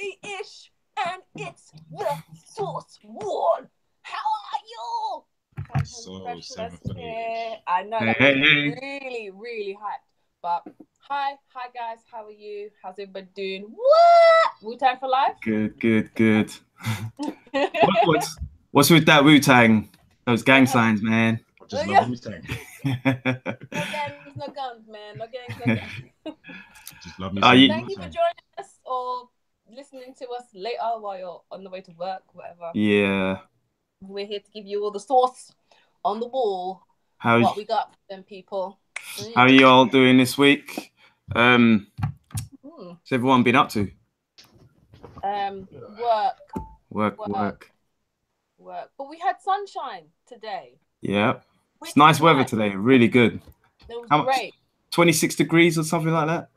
Uncanny-ish, and it's the Source Wall. How are you? So 7:30. I know that was really, really hyped. But hi guys, how are you? How's everybody doing? What? Wu-Tang for life? Good. What's with that Wu-Tang? Those gang signs, man. I just love Wu-Tang. No gangs, no guns, man. No gangs, no guns. Just love me. Thank you for joining us or listening to us later while you're on the way to work, whatever. Yeah. We're here to give you all the source on the wall. What we got for them people. How are you all doing this week? What's everyone been up to? Work. But we had sunshine today. Yeah. It's nice weather today. Really good. It was great. 26 degrees or something like that?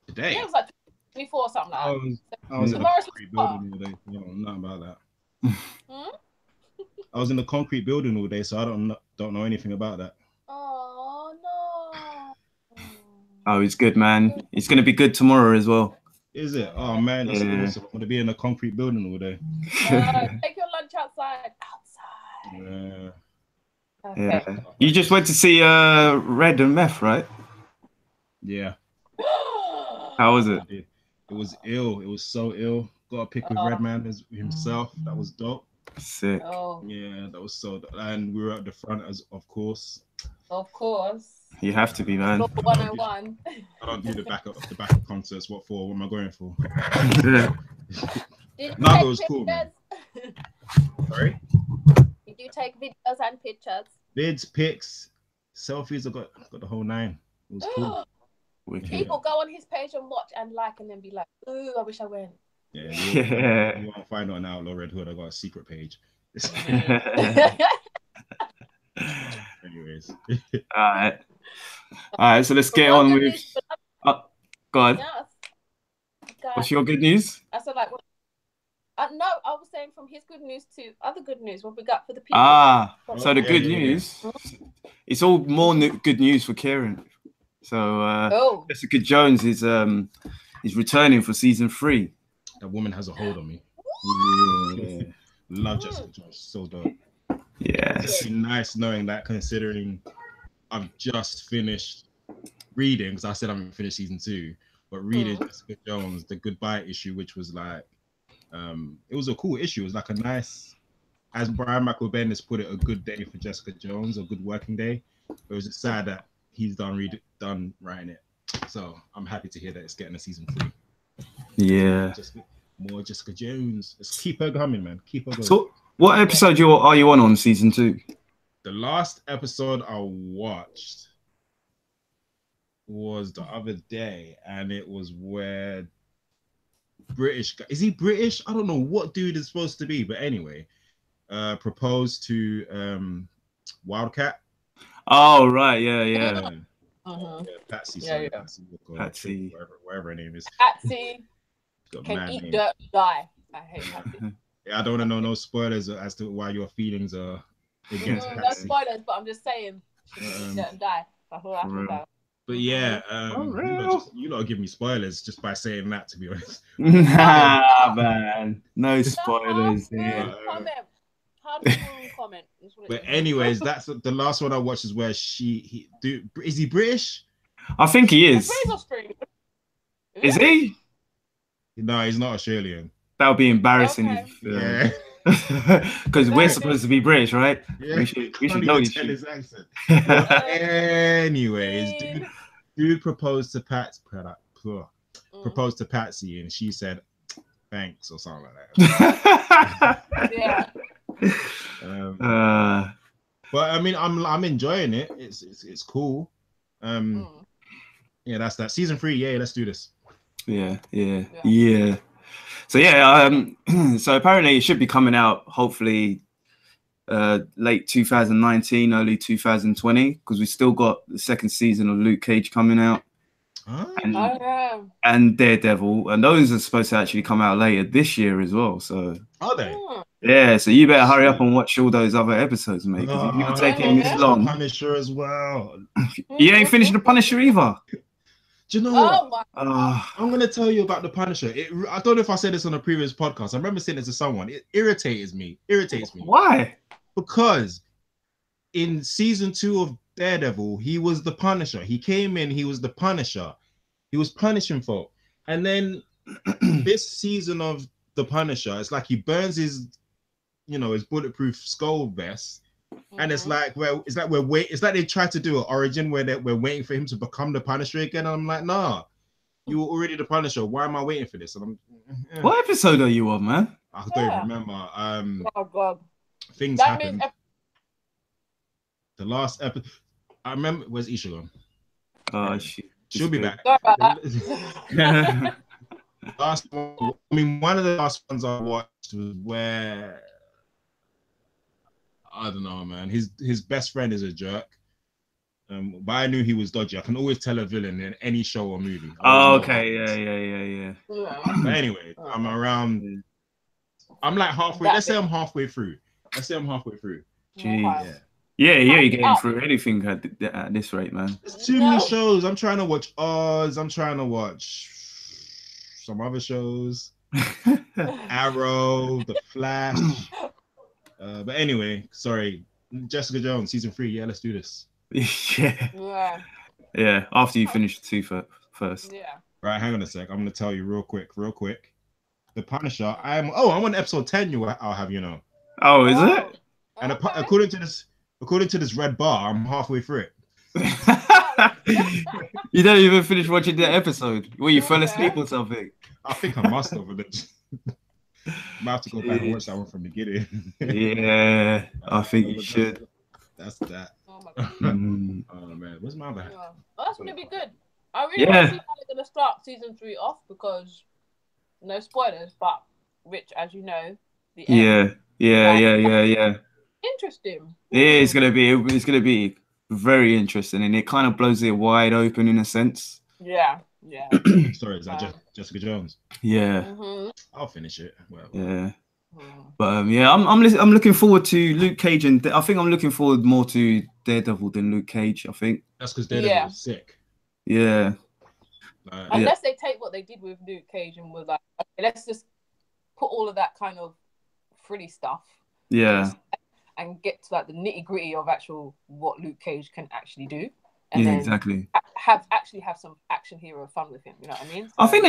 Today? Yeah, it was like 24 or something like that. I was in the concrete building all day. You know, nothing about that. I was in the concrete building all day, so I don't know anything about that. Oh, no. Oh, it's good, man. It's going to be good tomorrow as well. Is it? Oh, man. It's awesome. I'm going to be in a concrete building all day. Take your lunch outside. Yeah. Okay. Yeah. You just went to see Red and Meth, right? Yeah. How was it? It was ill. It was so ill. Got a pic with Redman as himself. That was dope. Sick. Oh. Yeah, that was so dope. And we were at the front of course. Of course. You have to be, man. 101. I don't do the back of concerts. What for? What am I going for? No, it was cool, man. Sorry? Did you take videos and pictures? Vids, pics, selfies. I got the whole nine. It was cool. People go on his page and watch and like and then be like, ooh, I wish I went. Yeah, you won't find it on Outlaw Red Hood. I got a secret page. Anyways. All right, so let's get on with. Go on. What's your good news? I said, like, no, I was saying from his good news to other good news. What we got for the people? So the good news. It's all more good news for Kieran. So Jessica Jones is returning for season 3. That woman has a hold on me. Yeah. Love Jessica Jones, so dope. Yes. It's nice knowing that, considering I've just finished reading, because I said I haven't finished season 2, but reading Jessica Jones, the goodbye issue, which was like, it was a cool issue. It was like a nice, as Brian Michael Bendis put it, a good day for Jessica Jones, a good working day. It was just sad that he's done writing it. So I'm happy to hear that it's getting a season 3. Yeah. More Jessica Jones. Let's keep her coming, man. Keep her going. So what episode are you on season 2? The last episode I watched was the other day, and it was where British guy, is he British? I don't know what dude is supposed to be, but anyway, proposed to Wildcat. Oh right, yeah. Patsy, Patsy, whatever her name is. Patsy can eat name. dirt, die. I hate Patsy. Yeah, I don't want to know no spoilers as to why your feelings are against Patsy. No spoilers, but I'm just saying she can eat dirt and die. That's all I have to say. But yeah, you lot give me spoilers just by saying that, to be honest. Nah, man, no spoilers. Comment. But anyways, that's the last one I watched is where is he British? I think he is. Is he? No, he's not Australian. That would be embarrassing. Okay. Because we're supposed to be British, right? Yeah. We should know tell his accent. Anyways, dude proposed to Patsy, and she said thanks or something like that. Yeah. But I mean, I'm enjoying it. It's cool. Yeah, that's that. Season 3. Yeah, let's do this. Yeah. So yeah, so apparently it should be coming out hopefully late 2019, early 2020, because we still got the second season of Luke Cage coming out. And Daredevil, and those are supposed to actually come out later this year as well. So are they? Yeah, so you better hurry up and watch all those other episodes, mate. Because if you're taking this long, Punisher as well. You ain't finished the Punisher either. Do you know Oh what? my God. I'm gonna tell you about the Punisher. I don't know if I said this on a previous podcast. I remember saying it to someone. It irritates me. Why? Because in season 2 of Daredevil, he was the Punisher. He came in, he was the Punisher. He was punishing folk. And then this season of the Punisher, it's like he burns his, his bulletproof skull vest. And it's like it's like they tried to do an origin where we're waiting for him to become the Punisher again. And I'm like, nah, you were already the Punisher. Why am I waiting for this? And What episode are you on, man? I don't even remember. Oh God. Things happened. The last episode, I remember. Where's Isha gone? Oh, she'll be back. Sorry about that. Last one. I mean, one of the last ones I watched was where I don't know, man. His best friend is a jerk. But I knew he was dodgy. I can always tell a villain in any show or movie. Oh, okay, yeah. But anyway, I'm around. I'm like halfway. Let's say I'm halfway through. Jeez. Yeah, you're getting through anything at this rate, man. There's too many shows. I'm trying to watch Oz. I'm trying to watch some other shows. Arrow, The Flash. But anyway, sorry. Jessica Jones, season 3. Yeah, let's do this. Yeah. After you finish 2 first. Yeah. Right, hang on a sec. I'm gonna tell you real quick. The Punisher. I'm on episode 10. I'll have you know. Oh, is it? And according to this red bar, I'm halfway through it. You don't even finish watching the episode. Well, you fell asleep or something. I think I must have. Might have to go back and watch that one from the beginning. Yeah, I think you should. That's that. Oh my God. Oh man, where's my other hat? Oh, that's gonna be good. I really want to see how they're gonna start season 3 off because no spoilers, but Rich, as you know, the end. Yeah. Interesting. Yeah, it's gonna be very interesting, and it kind of blows it wide open in a sense. Yeah. Sorry, is that Jessica Jones? Yeah. I'll finish it. Whatever. Yeah. But yeah, I'm looking forward to Luke Cage, and I think I'm looking forward more to Daredevil than Luke Cage. I think that's because Daredevil is sick. Yeah. Unless they take what they did with Luke Cage and was like, okay, let's just put all of that kind of frilly stuff. Yeah. And get to like the nitty gritty of actual what Luke Cage can actually do. And then exactly. Have some action hero fun with him. You know what I mean? So, I think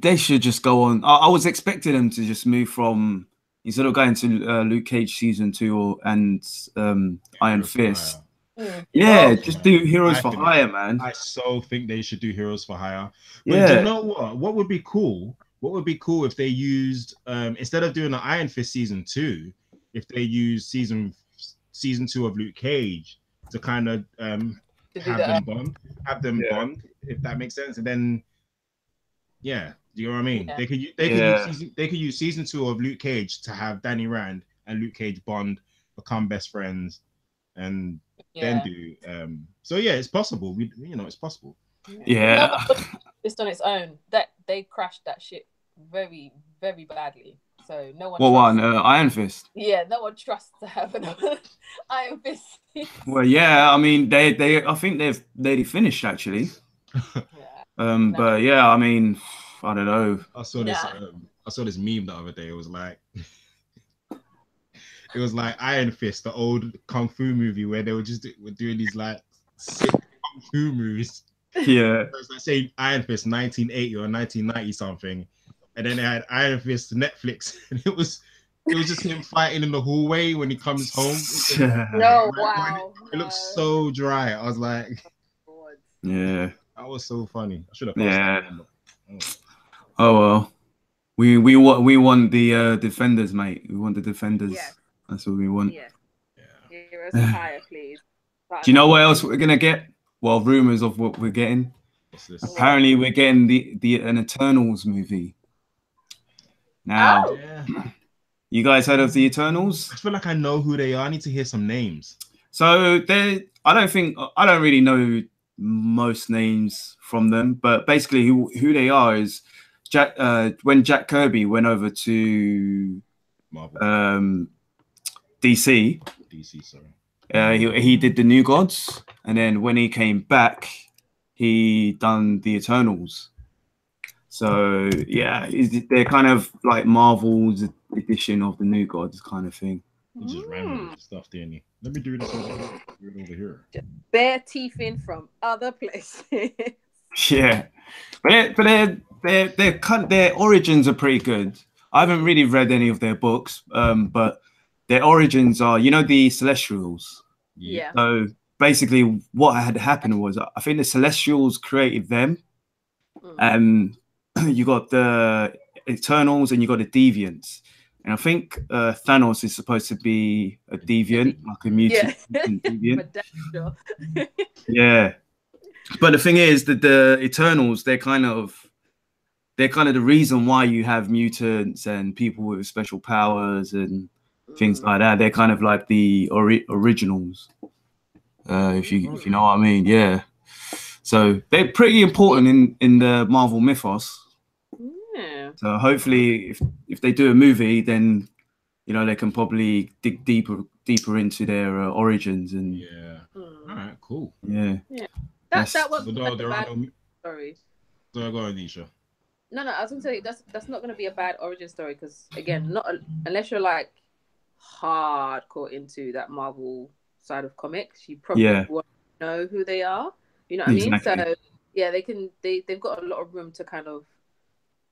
they should just go on. I was expecting them to just move from instead of going to Luke Cage season 2 and Iron Fist. Yeah, just do Heroes for Hire, man. I so think they should do Heroes for Hire. But do you know what? What would be cool? What would be cool if they used instead of doing the Iron Fist season 2, if they used season 2 of Luke Cage to kind of have them bond, if that makes sense, and then do you know what I mean? Yeah. They could use season 2 of Luke Cage to have Danny Rand and Luke Cage bond, become best friends, and then do so it's possible. It's possible. Yeah. Just on its own, that they crashed that shit very, very badly. So no one. What one? Iron Fist. Yeah, no one trusts to have an Iron Fist. Well, yeah, I mean, I think they've finished actually. But yeah, I mean, I don't know. I saw this meme the other day. It was like Iron Fist, the old kung fu movie where they were doing these like sick kung fu movies. Yeah. So it's like saying Iron Fist 1980 or 1990 something. And then they had Iron Fist Netflix, and it was just him fighting in the hallway when he comes home. Wow. It looks so dry. I was like, yeah, that was so funny. I should have. Oh well, we want the defenders, mate. We want the defenders. Yeah. That's what we want. Yeah. Heroes for Hire, please. Do you know what else we're gonna get? Well, rumors of what we're getting. What's this? Apparently, we're getting an Eternals movie. Now, you guys heard of the Eternals? I feel like I know who they are. I need to hear some names. So I don't really know most names from them, but basically who they are is when Jack Kirby went over to Marvel. DC, sorry. he did the New Gods, and then when he came back, he done the Eternals. So yeah, they're kind of like Marvel's edition of the New Gods kind of thing. You just random stuff, Danny. Let me do this over here. Just bare teeth in from other places. Yeah, but their origins are pretty good. I haven't really read any of their books, but their origins are, you know, the Celestials. Yeah. So basically, what had happened was, I think the Celestials created them, and you got the Eternals and you got the Deviants. And I think Thanos is supposed to be a deviant, like a mutant deviant. Yeah. But the thing is that the Eternals, they're kind of the reason why you have mutants and people with special powers and things like that. They're kind of like the originals, if you know what I mean. Yeah. So they're pretty important in the Marvel mythos. Yeah. So hopefully, if they do a movie, then they can probably dig deeper into their origins and. Yeah. All right. Cool. Yeah. Yeah. That wasn't there bad. are no. Sorry. So go on, Nisha. No, I was gonna say that's not gonna be a bad origin story because again, unless you're like hardcore into that Marvel side of comics, you probably won't know who they are. You know what I mean? So yeah, they've got a lot of room to kind of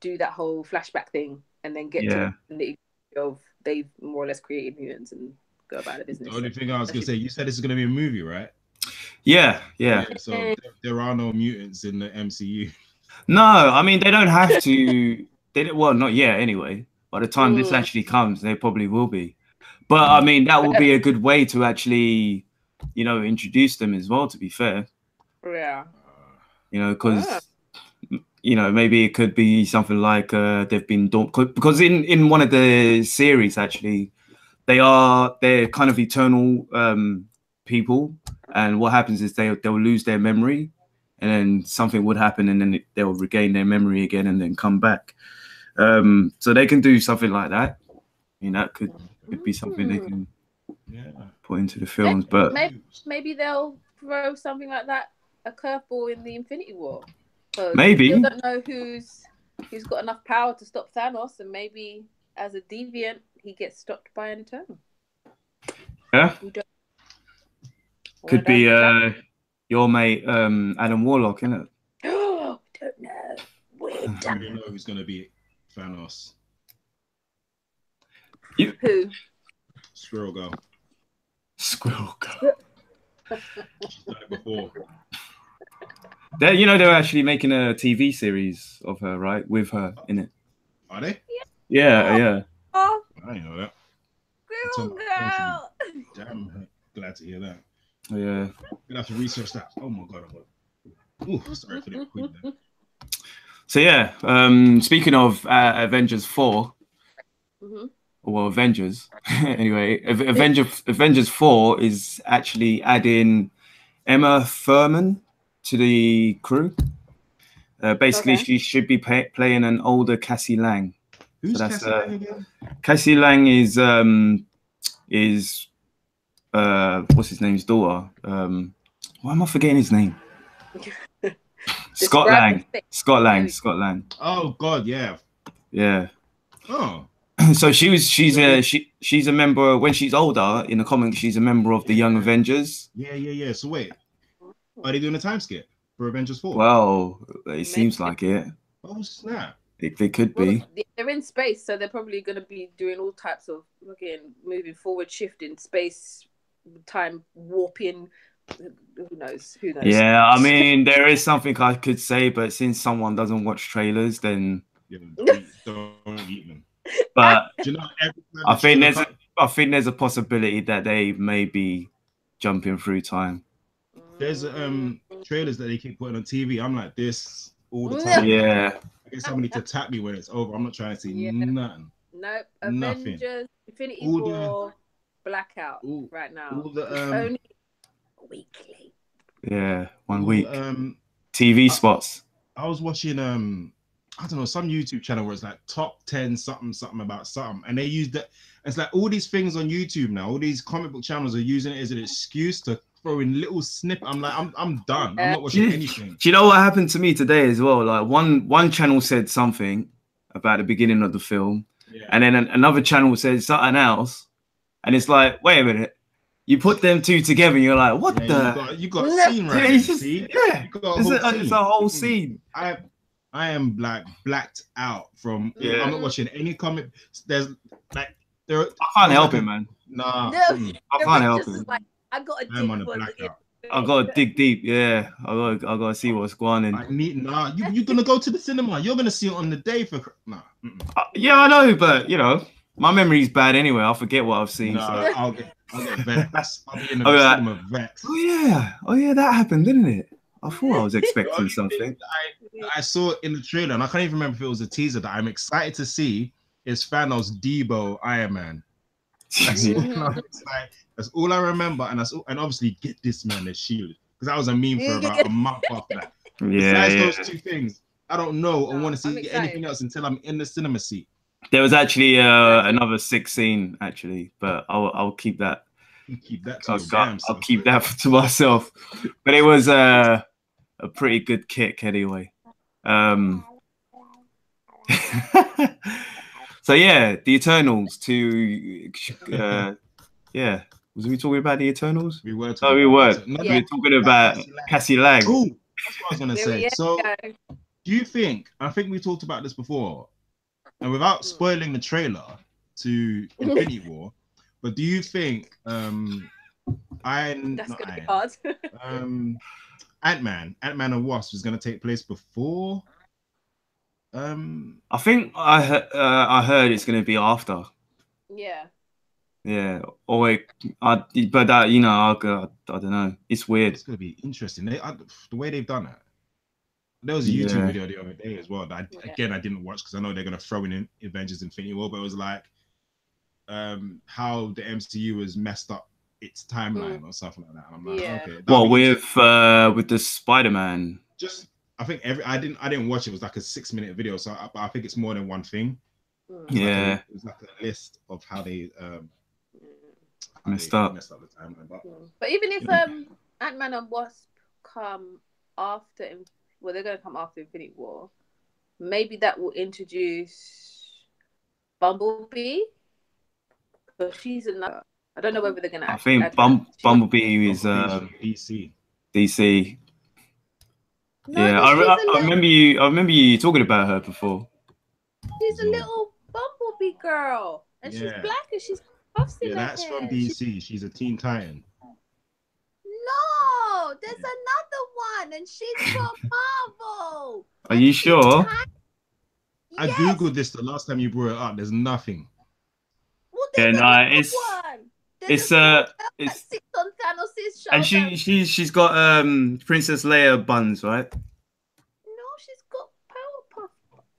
do that whole flashback thing and then get to the nitty of they've more or less created mutants and go about the business. The only thing I was gonna say, you said this is gonna be a movie, right? Yeah. So there are no mutants in the MCU. No, I mean they don't have to. Well, not yet anyway. By the time this actually comes, they probably will be. But I mean that will be a good way to actually, introduce them as well. To be fair. Yeah. Because maybe it could be something like they've been because in one of the series actually, they're kind of eternal people, and what happens is they'll lose their memory. And then something would happen, and then they'll regain their memory again, and then come back. So they can do something like that. I mean, that could be something they can put into the films. But maybe they'll throw something like that, a curveball in the Infinity War. Maybe you don't know who's got enough power to stop Thanos, and maybe as a deviant, he gets stopped by an Eternal. Yeah, could be. Your mate, Adam Warlock, innit? Oh, don't know. I don't know who's going to be Thanos. Who? Squirrel Girl. Squirrel Girl. She's done it before. They're actually making a TV series of her, right? With her in it. Are they? Yeah. Oh, I didn't know that. Squirrel Girl. Damn, glad to hear that. Yeah. Gonna have to research that. Oh my god. Ooh, sorry for the quick there. So yeah, speaking of Avengers 4, well, Avengers. Anyway, Avengers 4 is actually adding Emma Thurman to the crew. Basically, she should be playing an older Cassie Lang. Who's Cassie Lang again? Cassie Lang is what's his name's daughter? Why am I forgetting his name? Scott Lang. Oh God, yeah. Oh. So she's a member when she's older in the comics. She's a member of the Young Avengers. Yeah. So wait, are they doing a time skip for Avengers 4? Well, it seems like it. Oh snap! They could be. They're in space, so they're probably going to be doing all types of moving forward, shifting space, time warping. Who knows? Yeah, I mean, there is something I could say, but since someone doesn't watch trailers, then don't eat them. But you know, I think there's a possibility that they may be jumping through time. There's trailers that they keep putting on TV. I'm like this all the time. Yeah. I get somebody to tap me when it's over. I'm not trying to see nothing. Nope. Avengers, Infinity War, Blackout right now. All the only weekly. Yeah, 1 week. TV spots. I was watching I don't know, some YouTube channel where it's like top 10 something about something, and they use that. It's like all these things on YouTube now. All these comic book channels are using it as an excuse to throwing little snippets. I'm like, I'm done. I'm not watching anything. Do you know what happened to me today as well? Like one channel said something about the beginning of the film, and then another channel said something else, and it's like, wait a minute. You put them two together, and you're like, what the? You got a scene right there, see? Yeah, it's a whole scene. I am like blacked out from. I'm not watching any comic. There's like I can't help it, man. Nah, I can't help it. Like, I gotta dig deep. Yeah, I gotta see what's going on. I need you're gonna go to the cinema. You're gonna see it on the day for yeah, I know, but you know, my memory's bad anyway. I'll forget what I've seen. I'll get vexed. I'll be in the cinema vexed. Oh yeah, that happened, didn't it? I thought I was expecting something. I saw in the trailer, and I can't even remember if it was a teaser that I'm excited to see. Is Thanos Debo Iron Man? That's all I remember, and and obviously get this man the shield, because that was a meme for about a month after that. Besides those two things, I don't know or want to see anything else until I'm in the cinema seat. There was actually another 6 scene actually, but I'll keep that. Keep that to I'll keep that to myself. But it was a pretty good kick anyway. So yeah, the Eternals was we talking about the Eternals? We were. We were talking about Cassie Lang. Oh, that's what I was gonna say. So, do you think? I think we talked about this before, and without spoiling the trailer to Infinity War, but do you think Ant-Man and Wasp is gonna take place before? I think I heard it's gonna be after. Yeah. Yeah, but that you know, I don't know. It's weird. It's gonna be interesting. The way they've done it. There was a YouTube video the other day as well that I didn't watch because I know they're gonna throw in Avengers Infinity War, but it was like how the MCU has messed up its timeline or something like that. And I'm like, okay. Well, with the Spider-Man. I think I didn't watch it. It was like a 6-minute video, so I think it's more than one thing. Yeah, it was like a list of how they messed up the timeline. But even if Ant-Man and Wasp come after, they're gonna come after Infinity War. Maybe that will introduce Bumblebee, but she's another. I don't know whether they're gonna. I think Bumblebee is DC. No, yeah, I remember you talking about her before. She's a little Bumblebee girl, and she's black, and she's puffs in her hair. That's from DC. She's a Teen Titan. No, there's another one, and she's from Marvel. Are you sure? I googled this the last time you brought it up. There's nothing. Well, it's sits on Thanos' shoulder. And she's got Princess Leia buns, right? No, she's got Powerpuff.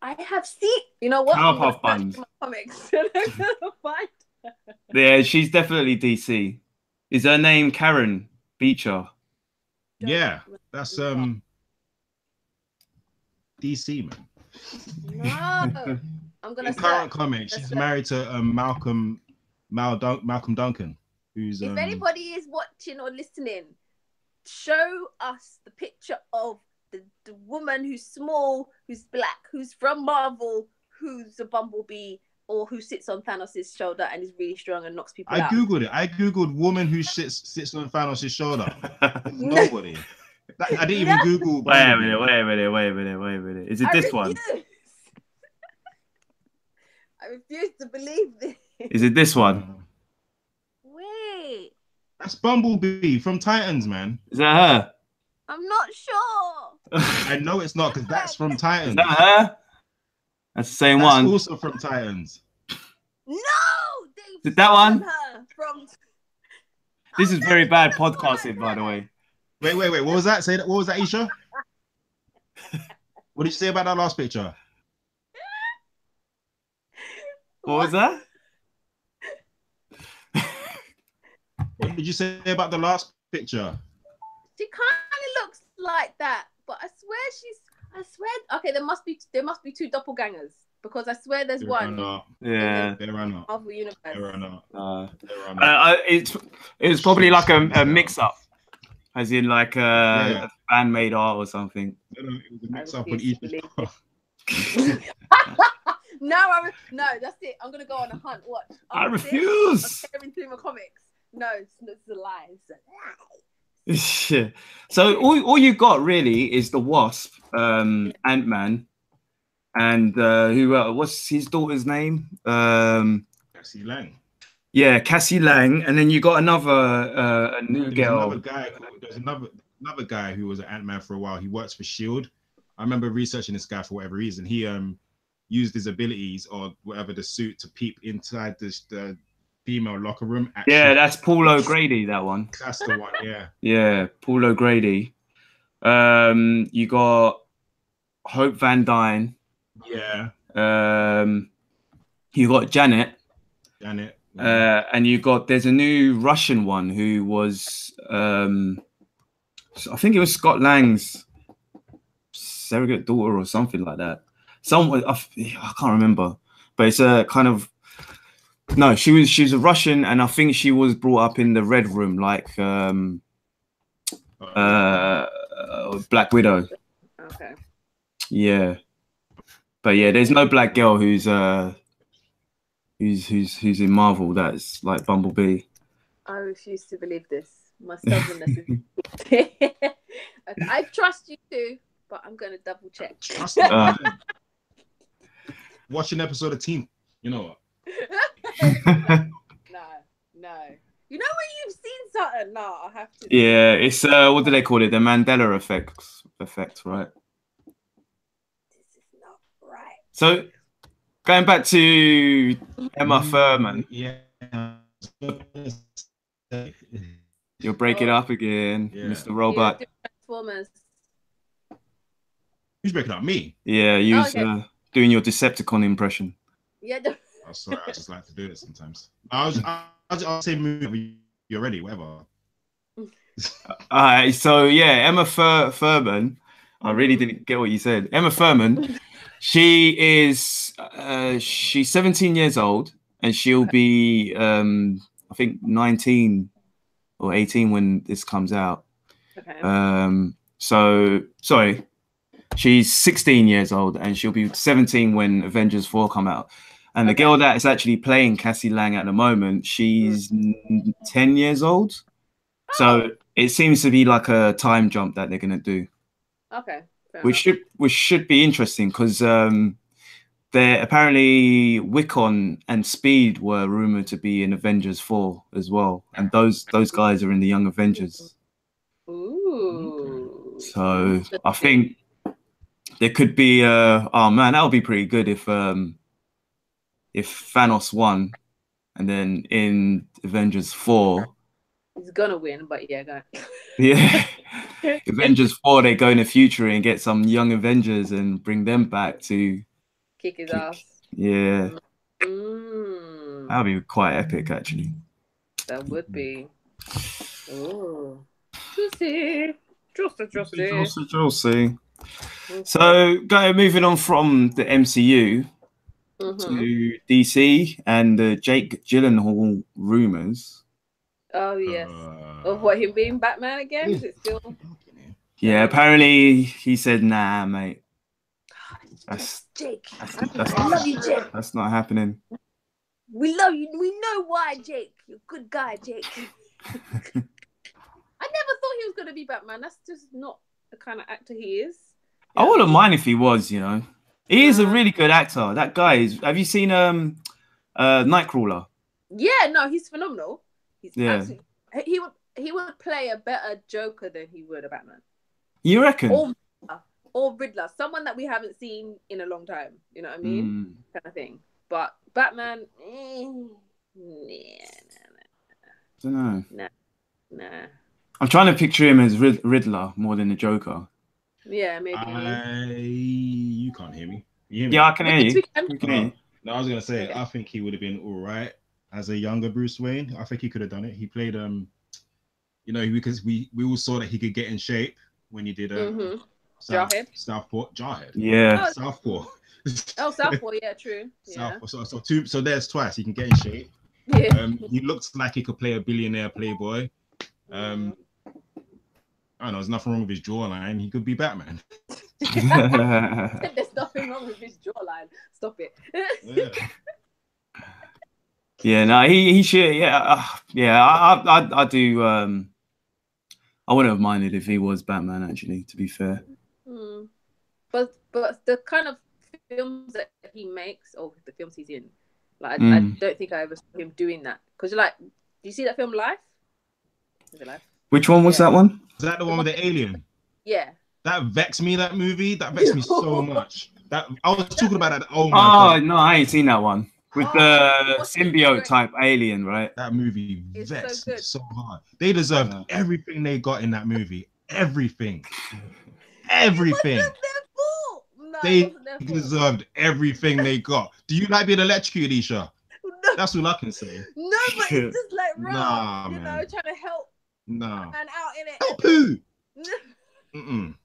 I have seen. You know what? Powerpuff buns. Comics. Yeah, she's definitely DC. Is her name Karen Beecher? Yeah, that's DC, man. No, I'm gonna. In current comics, she's married to Malcolm Duncan. Who's if anybody is watching or listening, show us the picture of the woman who's small, who's black, who's from Marvel, who's a Bumblebee, or who sits on Thanos' shoulder and is really strong and knocks people out. I googled it. I googled woman who sits on Thanos' shoulder. Nobody. I didn't even Google. Wait a minute. Is it this one? I refuse to believe this. Is it this one? Wait. That's Bumblebee from Titans, man. Is that her? I'm not sure. I know it's not, because that's from Titans. Is that her? That's the same one. That's also from Titans. No! Is that one? From... This is very bad podcasting, by the way. Wait. What was that? Say that. What was that, Isha? What did you say about that last picture? What was that? What did you say about the last picture? She kind of looks like that, but I swear. Okay, there must be two doppelgangers, because I swear there's one. Yeah, there are not. Marvel universe. There are not. It's probably like a mix-up. as in like a fan-made art or something. No, it was a mix-up on each part. No, that's it. I'm gonna go on a hunt. Watch. I refuse. I'm tearing through my comics. No, it's a lie. It's a lie. So all you got really is the Wasp, Ant-Man, and what's his daughter's name? Cassie Lang. Yeah, Cassie Lang, and then you got another a new girl. There's another guy who was an Ant-Man for a while. He works for Shield. I remember researching this guy for whatever reason. He used his abilities or whatever, the suit, to peep inside the female locker room. Yeah, that's Paul O'Grady, that one. That's the one, yeah. Yeah, Paul O'Grady. You got Hope Van Dyne. Yeah. You got Janet. Yeah. And there's a new Russian one who was I think it was Scott Lang's surrogate daughter or something like that. I can't remember, but it's a kind of she's a Russian, and I think she was brought up in the Red Room, like Black Widow. Okay. Yeah, but yeah, there's no black girl who's in Marvel that's like Bumblebee. I refuse to believe this. My stubbornness is. I trust you too, but I'm gonna double check. Watch an episode of Team. You know what? No. You know when you've seen something? No, I have to. Yeah, it's what do they call it? The Mandela effect, right? This is not right. So, going back to Emma Thurman. Yeah. You'll break it up again, Mr. Robot. Transformers. Who's breaking up? Me? Yeah, you doing your Decepticon impression. Yeah. I'm sorry, I just like to do it sometimes. I'll say movie. You're ready, whatever. So yeah, Emma Thurman. I really didn't get what you said. Emma Thurman. She's 17 years old, and she'll be I think 19 or 18 when this comes out. Okay. Sorry. She's 16 years old, and she'll be 17 when Avengers 4 come out. And the girl that is actually playing Cassie Lang at the moment, she's 10 years old. So it seems to be like a time jump that they're gonna do. Okay. Which should be interesting, because they're apparently Wiccan and Speed were rumored to be in Avengers 4 as well, and those guys are in the Young Avengers. Ooh. So I think there could be oh man, that would be pretty good if Thanos won, and then in Avengers 4 he's gonna win, but yeah, go. Yeah. Avengers 4, they go in the future and get some young Avengers and bring them back to kick his ass. Yeah. That would be quite epic, actually. That would be. Oh. Juicy. So, moving on from the MCU to DC and the Jake Gyllenhaal rumors. Oh yes. Of what, him being Batman again? Is it still? Yeah, apparently he said, "Nah, mate. Jake. I love you, Jake. That's not happening. We love you. We know why, Jake. You're a good guy, Jake." I never thought he was gonna be Batman. That's just not the kind of actor he is. I wouldn't mind if he was. You know, he is a really good actor. That guy is. Have you seen Nightcrawler? Yeah, no, he's phenomenal. He's absolutely. He would play a better Joker than he would a Batman. You reckon? Or Riddler, someone that we haven't seen in a long time. You know what I mean? Kind of thing. But Batman, don't know. Nah. I'm trying to picture him as Riddler more than the Joker. Yeah, maybe. You can't hear me. You hear me? Yeah, I can hear you. No, I was gonna say, I think he would have been all right as a younger Bruce Wayne. I think he could have done it. He played because we all saw that he could get in shape when he did Jarhead. Yeah. Southpaw. Southpaw, yeah, true. Yeah. So there's twice. He can get in shape. Yeah. He looked like he could play a billionaire playboy. I don't know. There's nothing wrong with his jawline. He could be Batman. There's nothing wrong with his jawline. Stop it. Yeah. Yeah, no, he should. Yeah, I do. I wouldn't have minded if he was Batman. Actually, to be fair. But the kind of films that he makes, or the films he's in, like I don't think I ever saw him doing that. Because like, do you see that film Life? Is it Life? Which one was that one? Is that the one with the alien? Yeah. That vexed me. That movie. That vexed me so much. That I was talking about that. Oh my god. No, I ain't seen that one. With the symbiote type alien, right? That movie vexed me so hard. They deserved everything they got in that movie. Everything. Everything. They deserved everything they got. Do you like being electrocuted, Isha? No. That's all I can say. No, but it's just like nah, you know, trying to help and out in it. Help who? I'm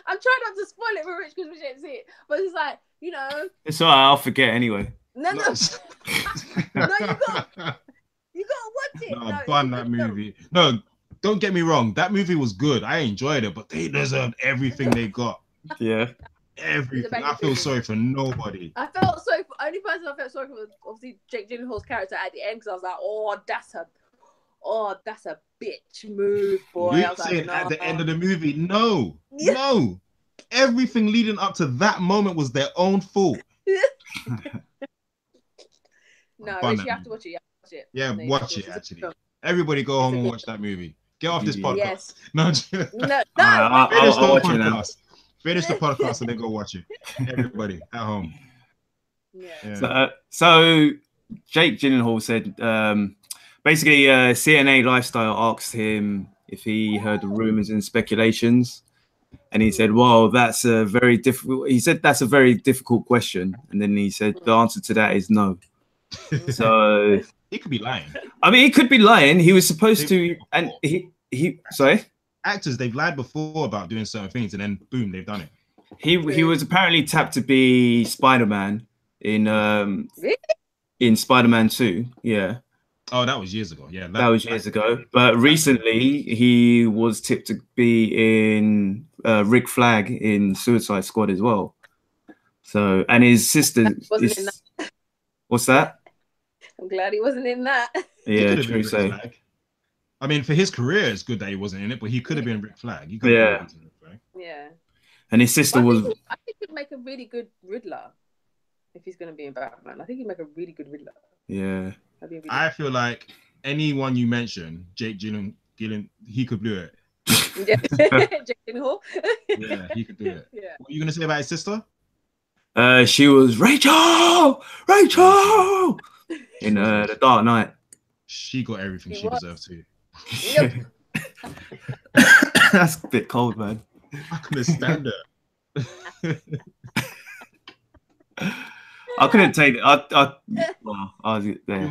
trying not to spoil it for Rich because we didn't see it. But it's like, you know. It's alright, I'll forget anyway. No. No, you got to watch it. No, ban that movie. No, don't get me wrong. That movie was good. I enjoyed it, but they deserved everything they got. Yeah. Everything. I feel sorry for nobody. I felt sorry for only person I felt sorry for was obviously Jake Gyllenhaal's character at the end because I was like, that's a bitch move, boy. You're saying at the end of the movie, no. Everything leading up to that moment was their own fault. No, Rich, you have to watch it. Yeah, watch it actually. Everybody go home and watch that movie. Get off this podcast. Yes. No. I'll watch it now. Finish the podcast and then go watch it. Everybody at home. Yeah. So Jake Gyllenhaal said, basically, CNA Lifestyle asked him if he heard the rumors and speculations, and he said, "Well, that's a very difficult." He said, "That's a very difficult question," and then he said, "The answer to that is no." So he could be lying. I mean, he could be lying. He was supposed to, and he. Sorry. Actors, they've lied before about doing certain things, and then boom, they've done it. He was apparently tapped to be Spider-Man in Spider-Man 2. Yeah. Oh, that was years ago. Yeah, that was years ago. But recently, he was tipped to be in Rick Flag in Suicide Squad as well. So, and his sister is. What's that? I'm glad he wasn't in that. Yeah, true. So. I mean, for his career, it's good that he wasn't in it, but he could have been Rick Flag. Yeah. And his sister was. I think he'd make a really good Riddler if he's going to be in Batman. I think he'd make a really good Riddler. Yeah. I feel like anyone you mention, Jake Gyllenhaal, he could do it. Jake Gyllenhaal. Yeah, he could do it. Yeah. What are you going to say about his sister? She was Rachel in The Dark Knight. She got everything she deserved to. Yep. That's a bit cold, man. I couldn't stand it. I couldn't take it. I was there.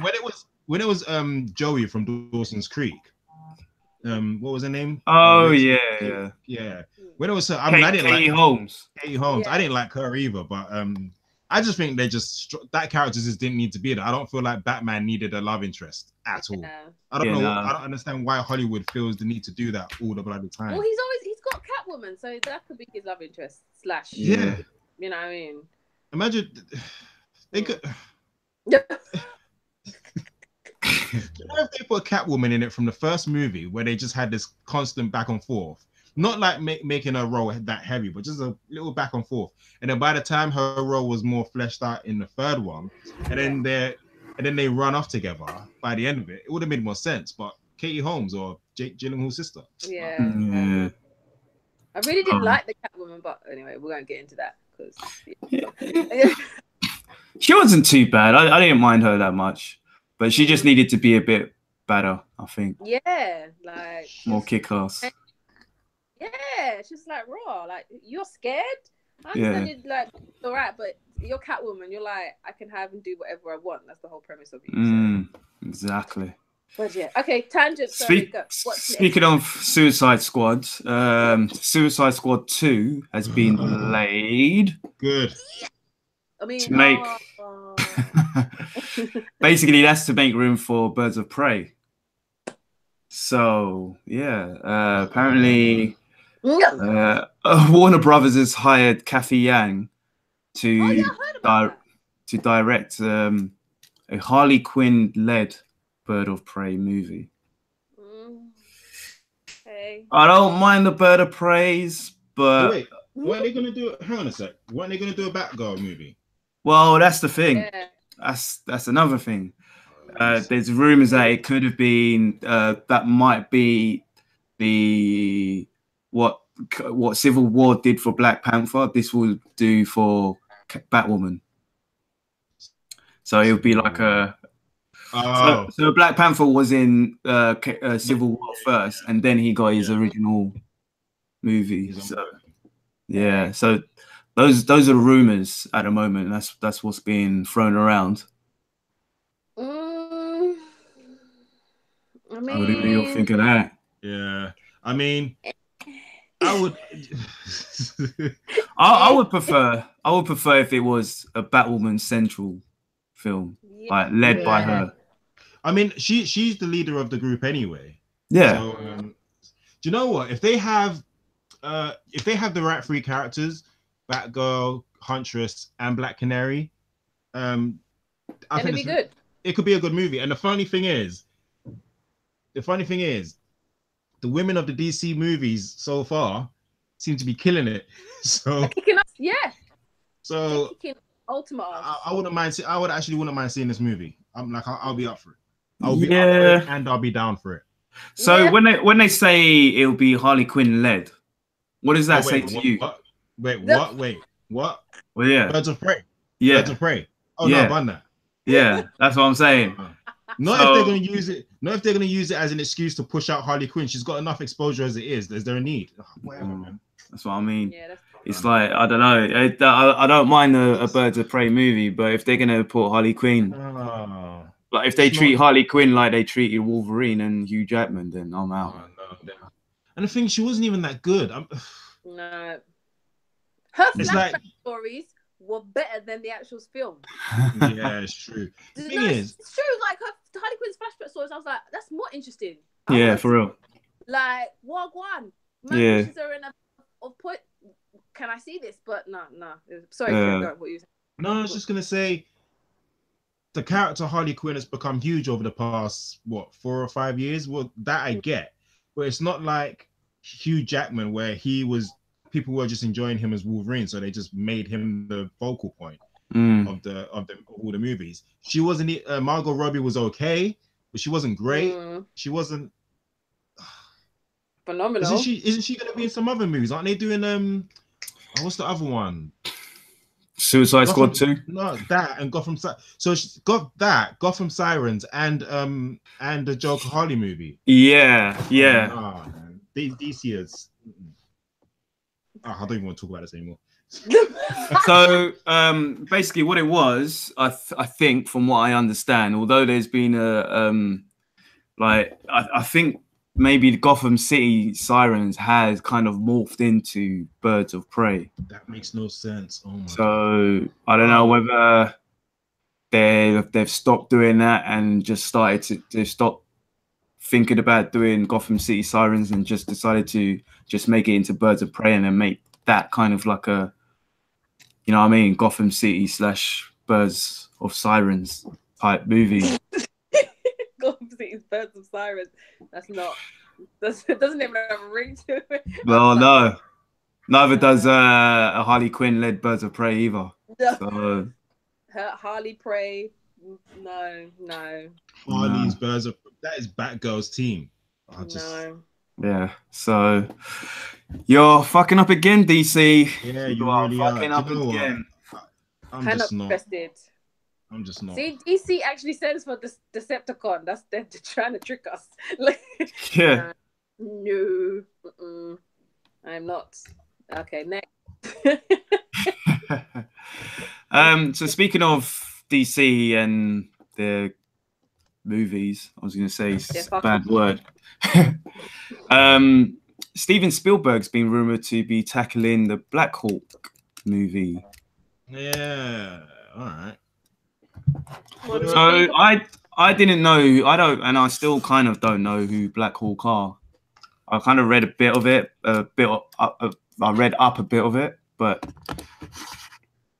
When it was Joey from Dawson's Creek. What was her name? Oh yeah. When it was her, I didn't like Holmes. Katie Holmes. Yeah. I didn't like her either, but I just think that character just didn't need to be there. I don't feel like Batman needed a love interest at all. I don't know. I don't understand why Hollywood feels the need to do that all the bloody time. Well, he's got Catwoman, so that could be his love interest / Yeah. You know what I mean? Imagine they could. What if they put Catwoman in it from the first movie where they just had this constant back and forth? Not like making her role that heavy, but just a little back and forth. And then by the time her role was more fleshed out in the third one, and then they run off together by the end of it, it would have made more sense. But Katie Holmes or Jake Gyllenhaal's sister. Yeah. I really didn't like the Catwoman, but anyway, we won't get into that because she wasn't too bad. I didn't mind her that much, but she just needed to be a bit better, I think. Yeah, like more kick-ass. Yeah, it's just like raw. Like you're scared. I understand you're like all right, but you're Catwoman. You're like I can have and do whatever I want. That's the whole premise of you. Exactly. But yeah, okay. Tangent. Speaking of Suicide Squad, Suicide Squad 2 has been delayed. Good. I mean, to make basically that's to make room for Birds of Prey. So yeah, apparently Warner Brothers has hired Kathy Yang to direct a Harley Quinn-led Bird of Prey movie. Okay. I don't mind the Bird of Preys, but wait, what are they gonna do? Hang on a sec. What are they gonna do a Batgirl movie? Well, that's the thing. Yeah. That's another thing. There's rumors that it could have been that might be the what Civil War did for Black Panther. This will do for Batwoman. So it would be like a. So Black Panther was in Civil War first, and then he got his original movie. So yeah, so those are the rumors at the moment. That's what's being thrown around. I mean, What do you think of that? Yeah, I mean, I would. I would prefer if it was a Batwoman central film, like led by her. I mean, she's the leader of the group anyway. Yeah. So, do you know what? If they have the right three characters, Batgirl, Huntress, and Black Canary, I think it'd be good. It could be a good movie. And the funny thing is, the women of the DC movies so far seem to be killing it. So So Ultimate. I wouldn't mind. I would actually wouldn't mind seeing this movie. I'm like, I'll be up for it. I'll be up for it, and I'll be down for it. So when they say it'll be Harley Quinn led, what does that say to you? Wait, what? Well, yeah, Birds of Prey. Yeah, Birds of Prey. Oh no, I've done that. Yeah, that's what I'm saying. Not if they're gonna use it. Not if they're gonna use it as an excuse to push out Harley Quinn. She's got enough exposure as it is. Is there a need? Whatever, man. That's what I mean. Yeah, it's like, I don't know. I don't mind a Birds of Prey movie, but if they're gonna put Harley Quinn, like if they treat Harley Quinn like they treated Wolverine and Hugh Jackman, then I'm out. And the thing, she wasn't even that good. No, her flashback stories were better than the actual film. Yeah, it's true. It's true. Like Harley Quinn's flashback stories, I was like, that's more interesting. Yeah, for real. Like Wagwan. Yeah. Point. Can I see this? But no. Sorry, what you saying? No, I was just gonna say, the character Harley Quinn has become huge over the past 4 or 5 years. Well, that I get, but it's not like Hugh Jackman where people were just enjoying him as Wolverine, so they just made him the focal point of all the movies. She wasn't. Margot Robbie was okay, but she wasn't great. She wasn't phenomenal. Isn't she going to be in some other movies? Aren't they doing what's the other one? Suicide Squad 2? No, that and Gotham. So she's got that, Gotham Sirens, and the Joker Harley movie. Yeah. DC is. I don't even want to talk about this anymore. So basically, what it was, I think, from what I understand, although there's been I think maybe the Gotham City Sirens has kind of morphed into Birds of Prey. That makes no sense. Oh my God. I don't know whether they've stopped doing that and just started to stop thinking about doing Gotham City Sirens and just decided to just make it into Birds of Prey and then make that kind of like a, you know what I mean, Gotham City / Birds of Sirens type movie. Gotham City's Birds of Sirens. It doesn't even have a ring to it. Well, no. Neither does a Harley Quinn led Birds of Prey either. No. So, Harley Prey. No. Harley's Birds of that is Batgirl's team. No. Yeah. So you're fucking up again, DC. Yeah, you are really fucking up again. I'm just not invested. I'm just not. See, DC actually stands for Decepticon. They're trying to trick us. Yeah. No. I'm not. Okay, next. So speaking of DC and the movies, I was going to say it's a bad word. Steven Spielberg's been rumored to be tackling the Black Hawk movie. Yeah. All right. So I didn't know. I don't, and I still kind of don't know who Black Hawk are. I kind of read a bit of it, I read up a bit of it, but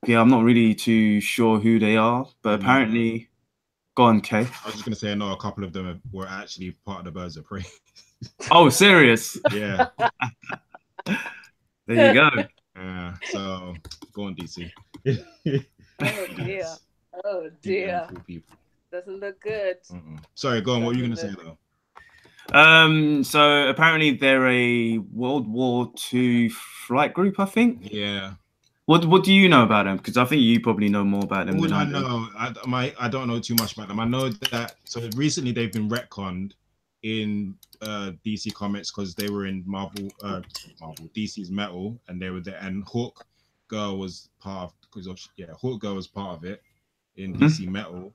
yeah, I'm not really too sure who they are. But apparently, go on, Kay. I was just gonna say, I know a couple of them were actually part of the Birds of Prey. Oh, serious? Yeah. There you go. So go on, DC. Oh dear. Oh dear. Doesn't look good. Sorry, go on. What were you gonna say though? So apparently they're a World War II flight group, I think. Yeah. What do you know about them? Because I think you probably know more about them. What I know? I don't know too much about them. I know that recently they've been retconned in DC Comics because they were in DC's Metal, and they were there. And Hawk Girl was part of Hawk Girl was part of it in DC Metal.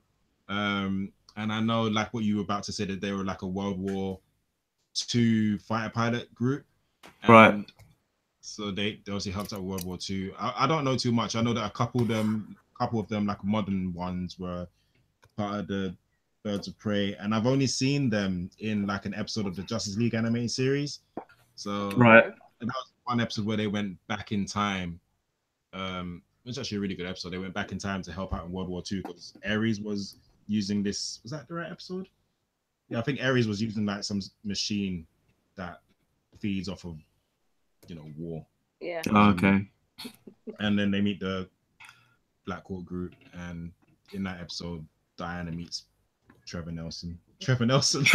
And I know, like what you were about to say, that they were like a World War II fighter pilot group, right? So they obviously helped out World War II. I don't know too much. I know that a couple of them, like modern ones, were part of the Birds of Prey, and I've only seen them in like an episode of the Justice League animated series. So right, and that was one episode where they went back in time. It's actually a really good episode. They went back in time to help out in World War II because Ares was using this. Was that the right episode? Yeah, I think Ares was using like some machine that feeds off of, war. Yeah. Okay. And then they meet the Black Hawk group, and in that episode, Diana meets Trevor Nelson. Trevor Nelson.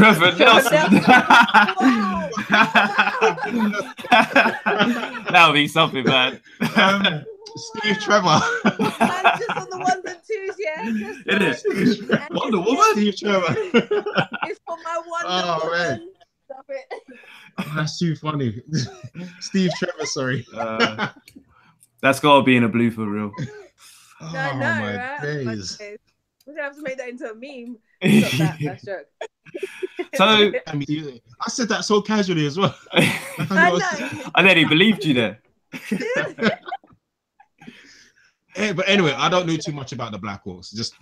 That'll be something, man. Steve Trevor. Just on the ones and twos, yeah. It is. Wonder Woman. Steve Trevor. It's for my Wonder Woman. Stop it. Oh, that's too funny. Steve Trevor, sorry. That's gotta be in a blue for real. Oh my right? days. We're gonna have to make that into a meme. Stop that. That's a joke. So I said that so casually as well. I nearly believed you there. But anyway, I don't know too much about the Black Hawks. Just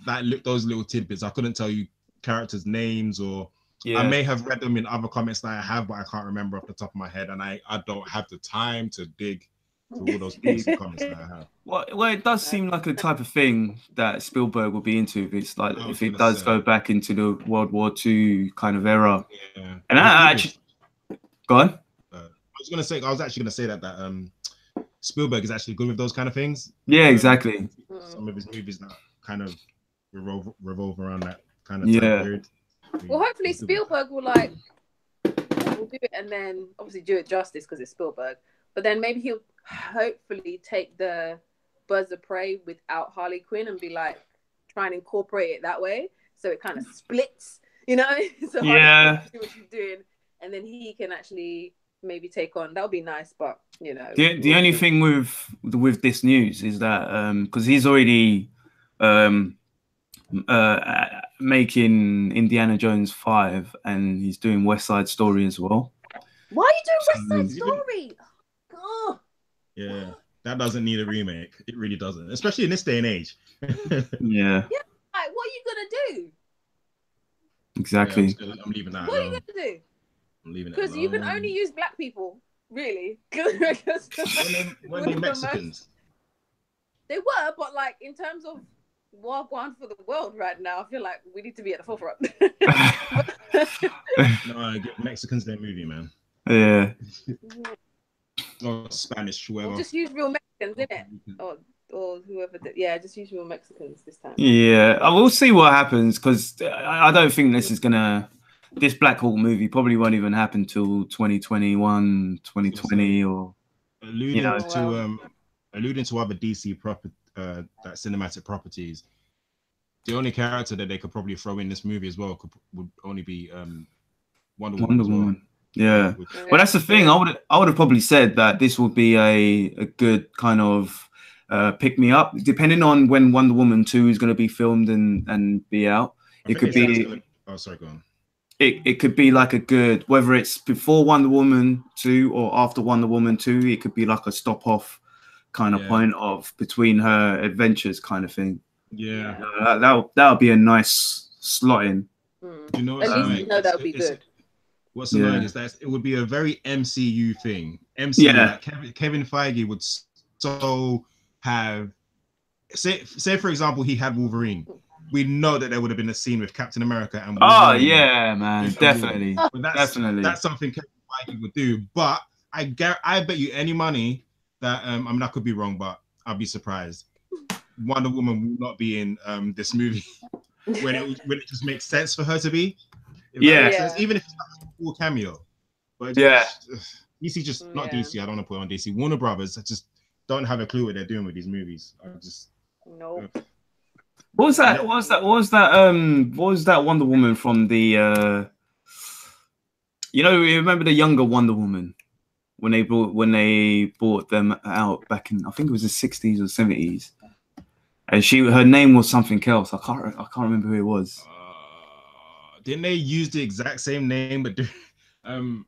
those little tidbits. I couldn't tell you characters' names, or I may have read them in other comics that I have, but I can't remember off the top of my head, and I don't have the time to dig through all those DC comics that I have. Well, it does seem like a type of thing that Spielberg will be into if it's like if it does go back into the World War II kind of era. Yeah. And I actually go on. I was actually gonna say that Spielberg is actually good with those kind of things. Yeah, exactly. Some of his movies that kind of revolve around that kind of time period. Well, hopefully Spielberg will do it, and then obviously do it justice because it's Spielberg. But then maybe he'll hopefully take the Birds of Prey without Harley Quinn and be like try and incorporate it that way, so it kind of splits, So Harley Quinn see what she's doing, and then he can actually maybe take on. That would be nice, but the only thing with this news is that because he's already making Indiana Jones 5 and he's doing West Side Story as well. Why are you doing West Side Story? Oh. Yeah, that doesn't need a remake. It really doesn't, especially in this day and age. Yeah. Like, what are you gonna do? Exactly. I'm leaving that. What are you gonna do? I'm leaving it because you can only use black people, really. when they Mexicans. They were, but like in terms of Wagwan for the world right now, I feel like we need to be at the forefront. No, give Mexicans their movie, man. Yeah. Or Spanish, whoever. Or just use real Mexicans, innit? Or whoever did. Yeah, just use real Mexicans this time. Yeah, I will see what happens because I don't think this Black Hawk movie probably won't even happen till 2021, 2020, or alluding to other DC that cinematic properties. The only character that they could probably throw in this movie as well would only be Wonder Woman. Well. Yeah. Well, that's the thing. I would have probably said that this would be a good kind of pick me up, depending on when Wonder Woman 2 is going to be filmed and be out. It could be. Oh, sorry, go on. It could be like a good, whether it's before Wonder Woman 2 or after Wonder Woman 2, it could be like a stop off kind of point of between her adventures kind of thing. Yeah. That would be a nice slot in. You know, at least that would be good. what's annoying is that it would be a very MCU thing. MCU, like Kevin Feige would so have, say for example, he had Wolverine. We know that there would have been a scene with Captain America and Wolverine. Oh yeah, man, definitely, definitely. That's something Kevin Feige would do. But I bet you any money that I mean, I could be wrong, but I'd be surprised. Wonder Woman will not be in this movie when it just makes sense for her to be. Even if it's not a full cameo. But DC just not DC. I don't want to put on DC. Warner Brothers. I just don't have a clue what they're doing with these movies. I just nope. What was that? What was that Wonder Woman from the? You remember the younger Wonder Woman when they brought them out back in, I think it was the 60s or 70s, and her name was something else. I can't remember who it was. Didn't they use the exact same name? But I can't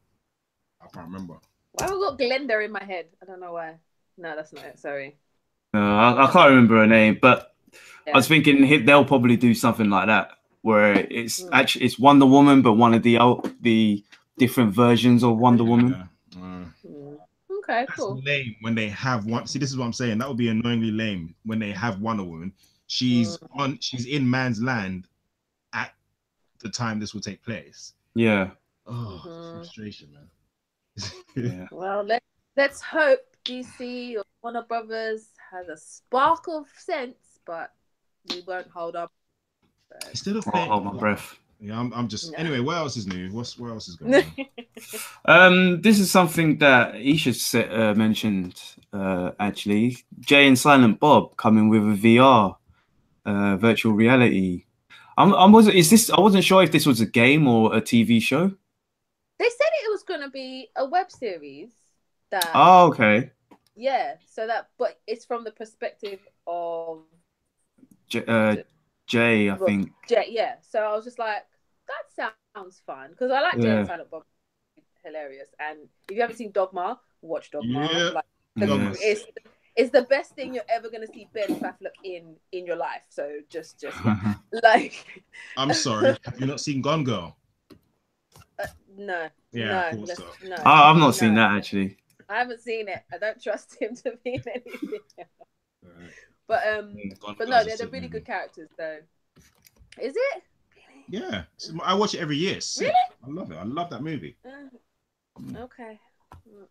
remember. Why have I got Glenda in my head? I don't know why. No, that's not it. Sorry. I can't remember her name, but I was thinking they'll probably do something like that, where it's actually it's Wonder Woman, but one of the different versions of Wonder Woman. Okay, cool. That's lame when they have one. See, this is what I'm saying. That would be annoyingly lame when they have Wonder Woman. She's in man's land at the time this will take place. Yeah. Oh, frustration, man. Yeah. Well, let's hope DC or Warner Brothers has a spark of sense, but we won't hold up. Still hold my breath. Yeah, I'm just anyway. What else is new? What else is going on? This is something that Isha mentioned. Actually, Jay and Silent Bob coming with a VR, virtual reality. I wasn't sure if this was a game or a TV show. They said it was going to be a web series. Oh, okay. Yeah, but it's from the perspective of Jay, I think. Jay, yeah. So I was just like, that sounds fun because I like Jay and Silent Bob. Hilarious. And if you haven't seen Dogma, watch Dogma. Yeah. It's the best thing you're ever gonna see Ben Affleck in your life. So just like. I'm sorry. Have you not seen Gone Girl? No. Yeah. No. I've not seen that actually. I haven't seen it. I don't trust him to be in anything. But no, they're really good characters though. Is it? Yeah, I watch it every year. Really? I love it. I love that movie. Okay.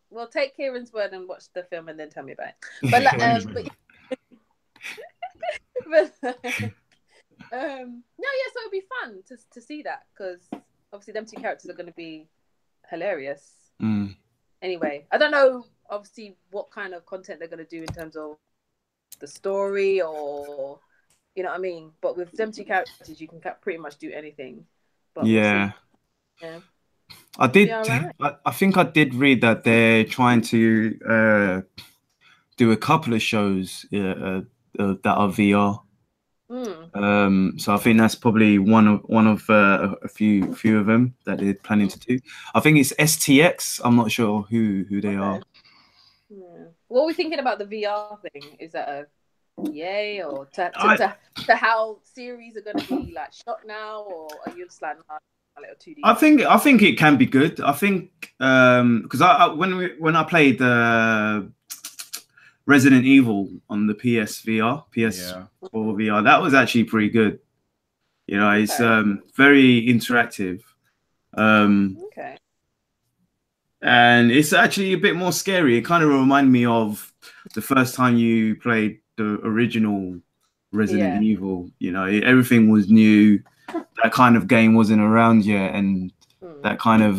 Well, take Kieran's word and watch the film and then tell me about it. But no, so it'll be fun to see that because obviously them two characters are going to be hilarious. Anyway, I don't know obviously what kind of content they're going to do in terms of the story or you know what I mean, but with them two characters you can pretty much do anything. But yeah. Yeah. I did. Right. I think I did read that they're trying to do a couple of shows that are VR. So I think that's probably one of a few of them that they're planning to do. I think it's STX. I'm not sure who they are. Yeah. What are we thinking about the VR thing? Is that a yay or to how series are going to be like shot now, or are you just like a little 2D? I think it can be good. I think because when I played Resident Evil on the PS4 VR, that was actually pretty good. You know, it's very interactive. Okay. And it's actually a bit more scary. It kind of reminded me of the first time you played the original Resident Evil. You know, everything was new. That kind of game wasn't around yet, and that kind of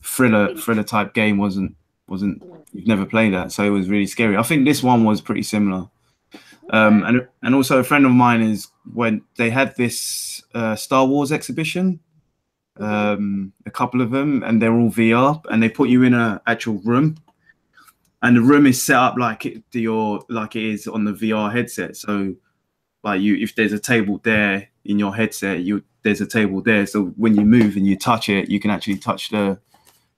thriller type game wasn't. You've never played that, so it was really scary. I think this one was pretty similar. And also a friend of mine is when they had this Star Wars exhibition. A couple of them, and they're all VR, and they put you in an actual room, and the room is set up like it is on the VR headset. So, like if there's a table there in your headset, there's a table there. So when you move and you touch it, you can actually touch you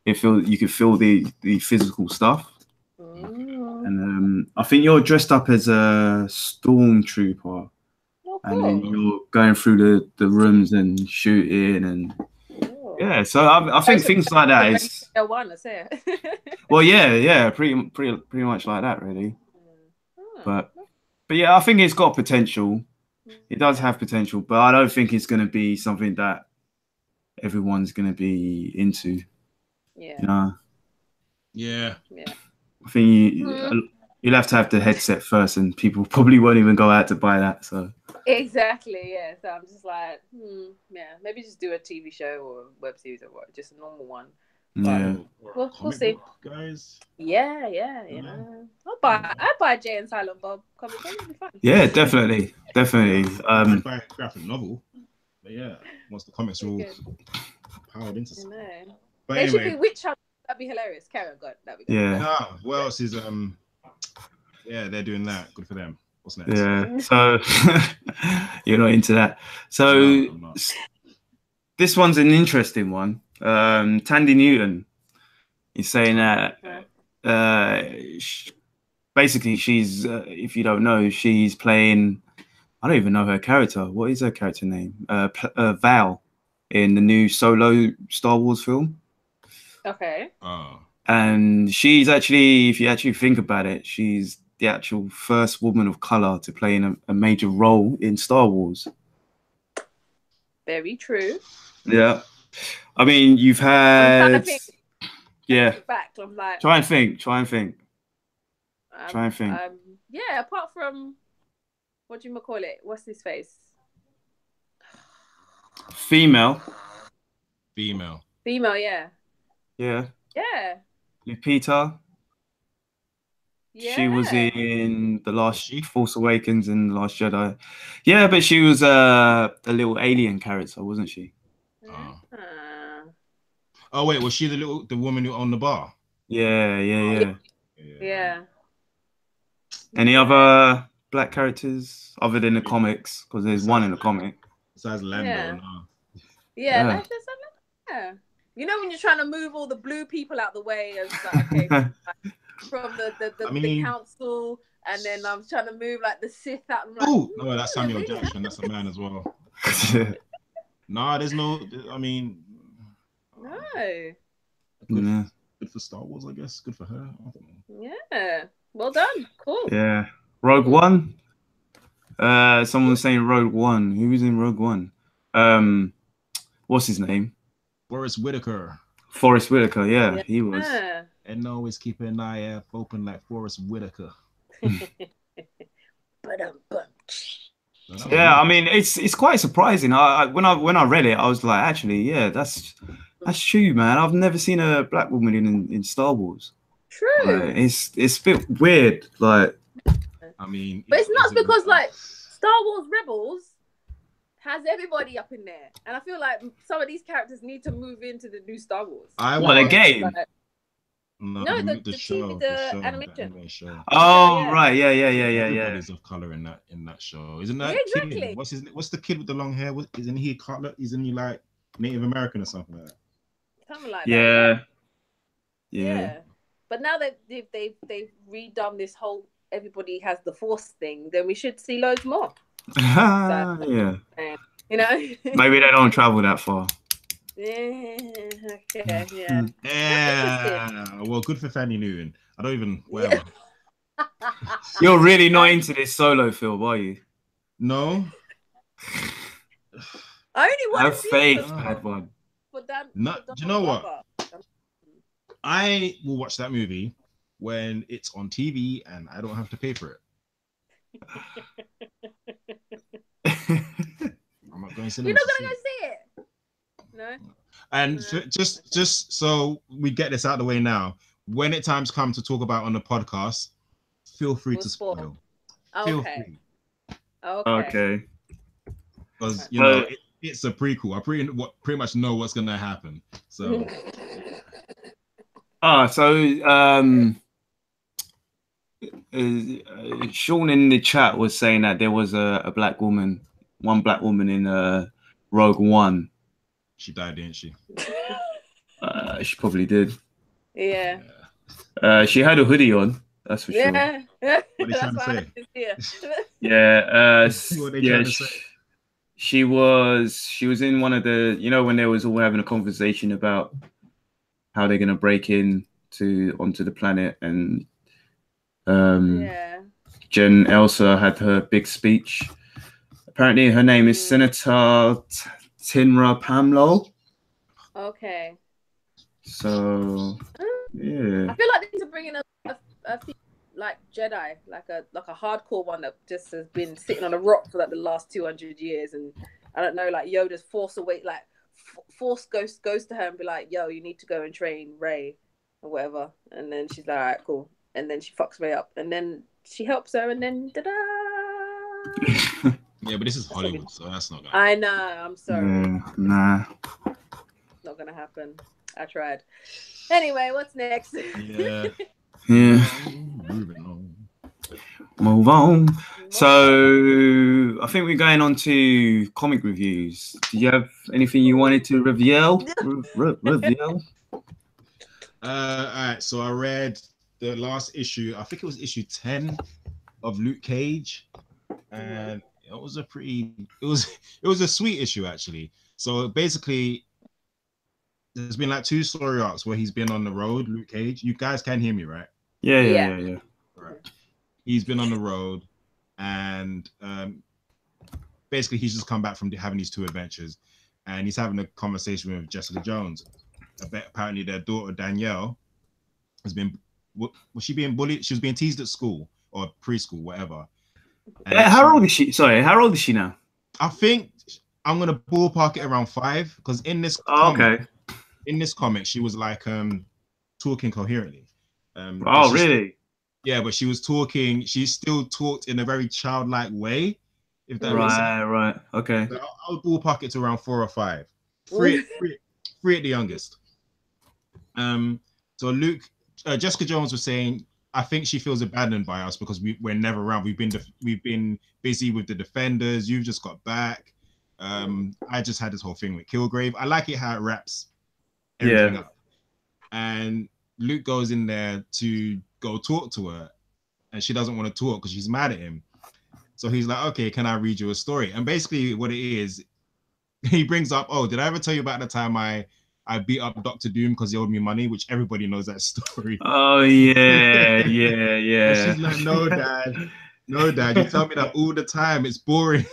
can feel the physical stuff. And I think you're dressed up as a stormtrooper, and then you're going through the rooms and shooting and. Yeah, so I think things like that is. Well, yeah, pretty much like that, really. But yeah, I think it's got potential. It does have potential, but I don't think it's going to be something that everyone's going to be into. Yeah. You know? Yeah. I think you'll have to have the headset first, and people probably won't even go out to buy that. So. Exactly. Yeah. So I'm just like, yeah, maybe just do a TV show or web series or what, just a normal one. Yeah. We'll see. Guys. Yeah. You know, I'd buy Jay and Silent Bob comic. It'll be fun. Yeah, definitely. I'd buy a graphic novel. But yeah, once the comics are all powered into something. But it anyway, should be Witch Hunt. That'd be hilarious. Carry on, God. That'd be good. Yeah. Nah, what else is yeah, they're doing that. Good for them. What's next? Yeah. So you're not into that. So no, this one's an interesting one. Tandy Newton is saying that basically she's if you don't know, she's playing, I don't even know her character. What is her character name? Val in the new Solo Star Wars film. Okay. And she's actually, if you actually think about it, she's the actual first woman of color to play in a major role in Star Wars. Very true. Yeah. I mean, you've had... Yeah. Back, I'm like... Try and think. Yeah, apart from... What do you call it? What's his face? Female, yeah. Yeah. Yeah. Lupita. Yeah. She was in The Last Force Awakens and The Last Jedi. Yeah, but she was a little alien character, wasn't she? Oh wait, was she the woman who owned the bar? Yeah. Any Yeah. other black characters other than the comics? Because there's one in the comic. Besides Lando, yeah. You know when you're trying to move all the blue people out the way, as like, okay, from the council, and then I'm trying to move like the Sith out. Like, oh no, that's Samuel Jackson. That's a man as well. Nah, there's no. I mean, no. Good for Star Wars, I guess. Good for her. I don't know. Yeah. Well done. Cool. Yeah. Rogue One. Someone was saying Rogue One. Who was in Rogue One? What's his name? Forrest Whitaker. Yeah, he was. And always keep an eye open like Forrest Whitaker. Yeah, I mean, it's quite surprising. When I read it, I was like, actually, yeah, that's true, man. I've never seen a black woman in Star Wars. True. It's a bit weird, like. I mean, but it's not because like Star Wars Rebels has everybody up in there, and I feel like some of these characters need to move into the new Star Wars. The game? Like, no, the show, the animation show. Oh, right, yeah. Everybody's of color in that show, isn't that? Yeah, exactly. Kid? What's the kid with the long hair? Isn't he color? Isn't he like Native American or something like that? Something like that. Yeah. But now that they've redone this whole everybody has the Force thing, then we should see loads more. Yeah. You know. Maybe they don't travel that far. Yeah. Okay. Yeah. Yeah. Well, good for Fanny Newton. I don't even. Whatever. You're really not into this Solo film, are you? No. I only want have faith, bad one. Do you know what? I will watch that movie when it's on TV and I don't have to pay for it. I'm not going to see it. You're not going to go see it? No. And just so we get this out of the way now, when it times come to talk about on the podcast, feel free to spoil. Feel free. Okay. Because you know it's a prequel. I pretty much know what's gonna happen. So. Sean in the chat was saying that there was one black woman in Rogue One. She died, didn't she? She probably did. Yeah. She had a hoodie on. That's for sure. Yeah. What are you trying to say? Yeah. What are they trying to say? She was in one of the, you know, when they was all having a conversation about how they're gonna break in onto the planet, and Jen Elsa had her big speech. Apparently her name is Senator Tinra Pamlo. Okay. So yeah, I feel like they need to bring in a like Jedi, like a hardcore one that just has been sitting on a rock for like the last 200 years, and I don't know, like Yoda's force away, like force ghost goes to her and be like, "Yo, you need to go and train Rey or whatever," and then she's like, "All right, cool," and then she fucks Rey up, and then she helps her, and then ta-da! Yeah, but this is Hollywood, so that's not gonna. I know. I'm sorry. Nah. Not gonna happen. I tried. Anyway, what's next? Yeah. Moving on. Move on. So I think we're going on to comic reviews. Do you have anything you wanted to reveal? Reveal? All right. So I read the last issue. I think it was issue 10 of Luke Cage, and it was a sweet issue actually. So basically, there's been like 2 story arcs where he's been on the road. Luke Cage. You guys can hear me, right? Yeah. Right. He's been on the road, and basically he's just come back from having these 2 adventures, and he's having a conversation with Jessica Jones. Apparently their daughter Danielle was she being bullied? She was being teased at school or preschool, whatever. How old is she? Sorry, how old is she now? I think I'm gonna ballpark it around 5, because in this in this comic she was like talking coherently. Really? Yeah, but she was talking. She still talked in a very childlike way. If that makes sense. Right. Okay. So I'll ballpark it to around 4 or 5. 3 at the youngest. So Jessica Jones was saying, I think she feels abandoned by us because we're never around. We've been busy with the Defenders. You've just got back. I just had this whole thing with Kilgrave. I like it how it wraps everything up. And Luke goes in there to go talk to her, and she doesn't want to talk because she's mad at him. So he's like, "Okay, can I read you a story?" And basically what it is, he brings up, "Oh, did I ever tell you about the time I beat up Dr. Doom because he owed me money?" Which everybody knows that story. Oh yeah. And she's like, no, dad, you tell me that all the time. It's boring.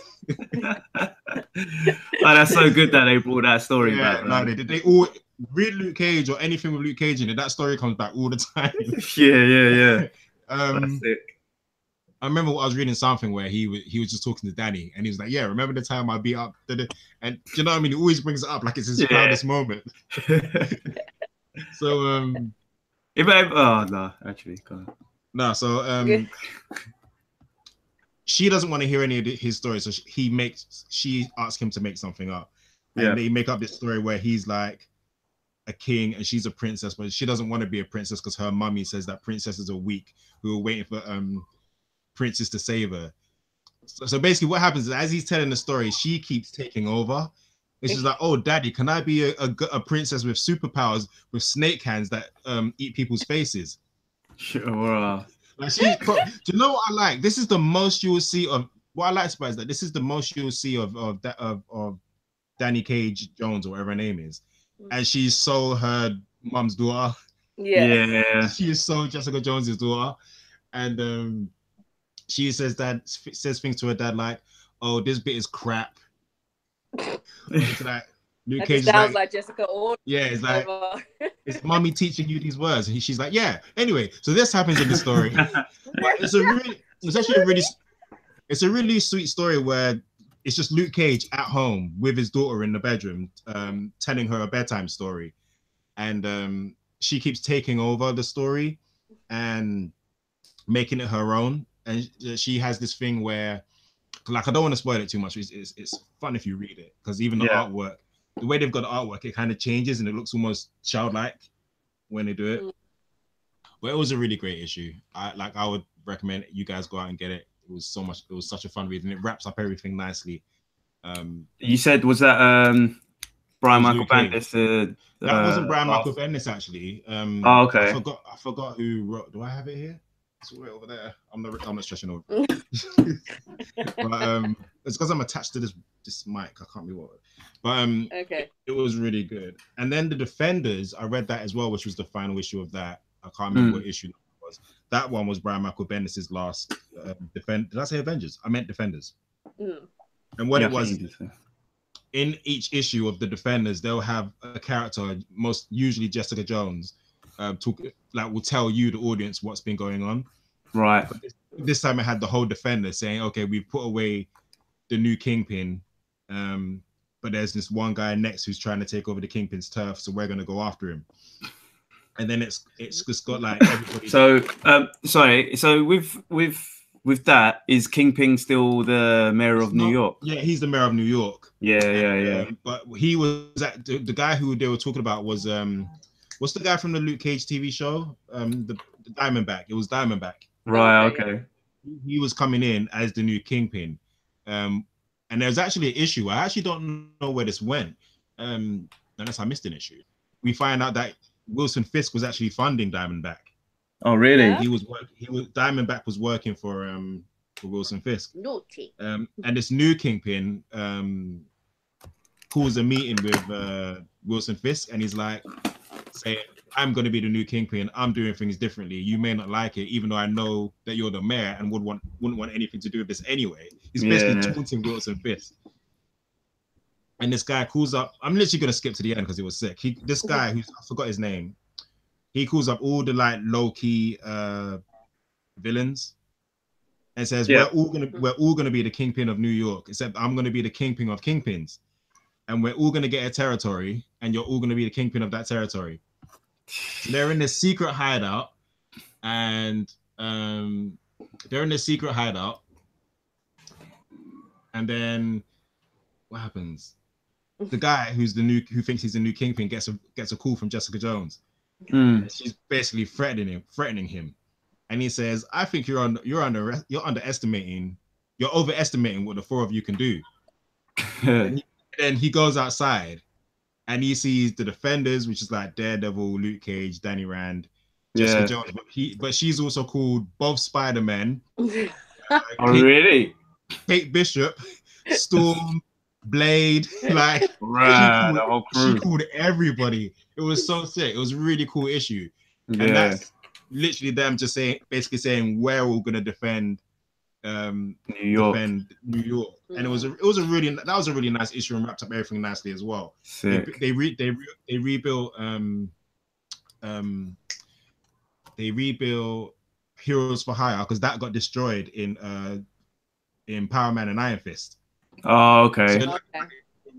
That's so good that they brought that story back. No, they all read Luke Cage or anything with Luke Cage in it. That story comes back all the time. Yeah. I remember I was reading something where he was just talking to Danny, and he was like, "Yeah, remember the time I beat up and do you know what I mean? He always brings it up like it's his proudest moment." So no, actually, go on. No, so she doesn't want to hear any of his stories, so she asks him to make something up. And they make up this story where he's like a king and she's a princess, but she doesn't want to be a princess because her mummy says that princesses are weak, who are waiting for princes to save her. So basically what happens is, as he's telling the story, she keeps taking over. And she's like, "Oh, daddy, can I be a princess with superpowers with snake hands that eat people's faces?" Sure. Like, do you know what I like? This is the most you will see of what I like about is that this is the most you will see of Danny Cage Jones or whatever her name is, and she's so her mum's daughter. Yeah. She is so Jessica Jones's daughter, and she says things to her dad like, "Oh, this bit is crap." It's like Luke Cage sounds like Jessica. It's like it's mommy teaching you these words, and she's like, "Yeah." Anyway, so this happens in the story. But it's a really sweet story where it's just Luke Cage at home with his daughter in the bedroom, telling her a bedtime story, and she keeps taking over the story and making it her own. And she has this thing where, like, I don't want to spoil it too much. It's fun if you read it, because even the artwork, the way they've got the artwork, it kind of changes and it looks almost childlike when they do it. But it was a really great issue. I would recommend you guys go out and get it. It was such a fun read, and it wraps up everything nicely. You said, was that Brian Michael Bendis? That wasn't Brian Michael Bendis actually. Okay. I forgot who wrote. Do I have it here? It's way over there. I'm not stretching over. But it's because I'm attached to this mic. I can't be what. But okay. It was really good. And then the Defenders, I read that as well, which was the final issue of that. I can't remember what issue that was. That one was Brian Michael Bendis' last Did I say Avengers? I meant Defenders. And what it was, in each issue of the Defenders, they'll have a character, most usually Jessica Jones, will tell you, the audience, what's been going on. Right. But this time it had the whole Defender saying, okay, we've put away the new Kingpin, but there's this one guy next who's trying to take over the Kingpin's turf, so we're gonna go after him. And then it's just got like everybody. So sorry. So with that, is Kingpin still the mayor of New York? Yeah, he's the mayor of New York. Yeah. But he was the guy who they were talking about was what's the guy from the Luke Cage TV show? The Diamondback. It was Diamondback. Right. Okay. He was coming in as the new Kingpin. And there's actually an issue. I actually don't know where this went. Unless I missed an issue. We find out that Wilson Fisk was actually funding Diamondback. Oh, really? Yeah. Diamondback was working for Wilson Fisk. Naughty. And this new Kingpin calls a meeting with Wilson Fisk, and he's like, saying, I'm going to be the new Kingpin. I'm doing things differently. You may not like it, even though I know that you're the mayor and wouldn't want anything to do with this anyway. He's basically taunting Wilson Fisk. And this guy calls up. I'm literally going to skip to the end because it was sick. This guy, I forgot his name, he calls up all the like low-key villains and says, we're all gonna be the Kingpin of New York, except I'm gonna be the Kingpin of Kingpins. And we're all gonna get a territory, and you're all gonna be the Kingpin of that territory. So they're in this secret hideout, and and then what happens? The guy who thinks he's the new Kingpin gets a call from Jessica Jones. She's basically threatening him, and he says, "I think you're overestimating what the four of you can do." And then he goes outside, and he sees the Defenders, which is like Daredevil, Luke Cage, Danny Rand, Jessica Jones, but she's also called both Spider-Men. Oh, really? Kate Bishop, Storm, Blade, like she called everybody. It was so sick. It was a really cool issue. And that's literally them just basically saying we're all gonna defend New York. And it was a really nice issue and wrapped up everything nicely as well. Sick. They rebuilt Heroes for Hire because that got destroyed in Power Man and Iron Fist. Oh, okay. So it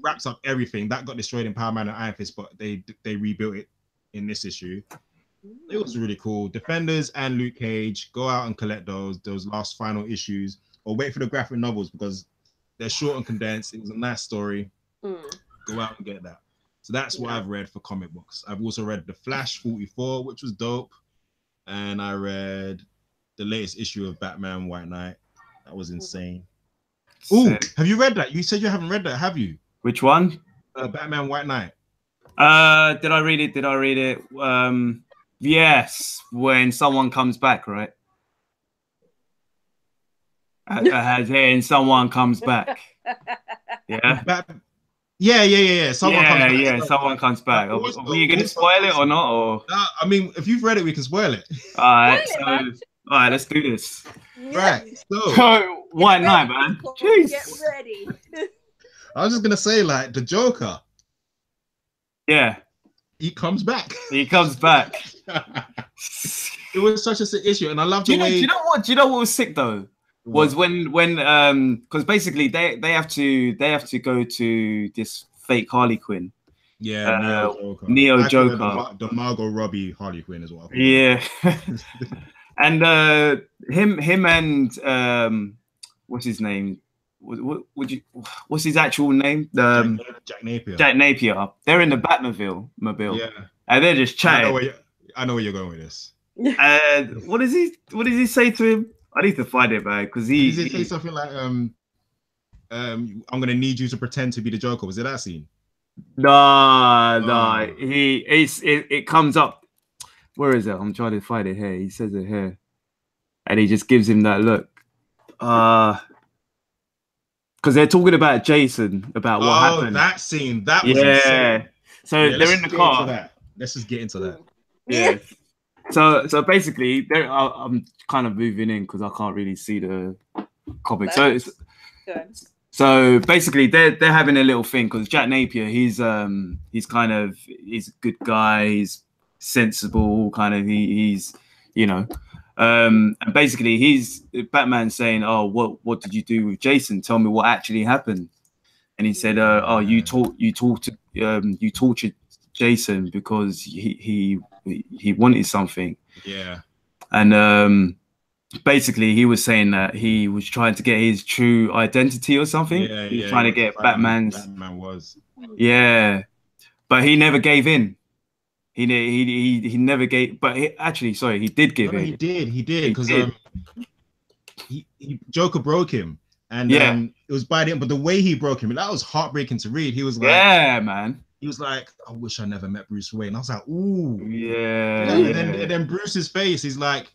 wraps up everything that got destroyed in Power Man and Iron Fist, but they rebuilt it in this issue. It was really cool. Defenders and Luke Cage, go out and collect those last final issues, or wait for the graphic novels because they're short and condensed. It was a nice story. Go out and get that. So that's what I've read for comic books. I've also read The Flash 44, which was dope, and I read the latest issue of Batman White Knight. That was insane. Oh, have you read that? You said you haven't read that, have you? Which one? Batman White Knight. Did I read it? Yes, when someone comes back, right? And someone comes back. Yeah. Someone comes back. Are you going to spoil it or not? Or I mean, if you've read it, we can spoil it. All right. All right, let's do this. Right. So White Knight, man. Jeez. Get ready. I was just gonna say, like the Joker. Yeah. He comes back. He comes back. It was such a sick issue, and I love the way. Do you know what was sick though? Was when because basically they have to go to this fake Harley Quinn. Yeah, Neo Joker. The Margot Robbie Harley Quinn as well. Yeah. And him and what's his name? What's his actual name? Jack Napier. Jack Napier. They're in the Batmobile. Yeah. And they're just chatting. I know where you're going with this. What does he say to him? I need to find it, man, because he say something like I'm gonna need you to pretend to be the Joker. Was it that scene? No. It comes up. Where is it? I'm trying to find it here. He says it here. and he just gives him that look. Because they're talking about Jason, about what happened. That scene, that was insane. So they're in the car. Let's just get into that. Yeah. So basically, I'm kind of moving in because I can't really see the comic. So basically, they're having a little thing because Jack Napier, he's a good guy. He's sensible, kind of. He's and basically Batman saying, "Oh, what did you do with Jason? Tell me what actually happened." And he said, you tortured Jason because he wanted something." Yeah. And basically he was saying that he was trying to get his true identity or something. Yeah, he was trying to get Batman was. Yeah. But he never gave in. He never gave, but he did give in. He did because Joker broke him. And it was by the end, but the way he broke him, that was heartbreaking to read. He was like, "Yeah, man." He was like, "I wish I never met Bruce Wayne." I was like, "Ooh, yeah." And then Bruce's face, he's like,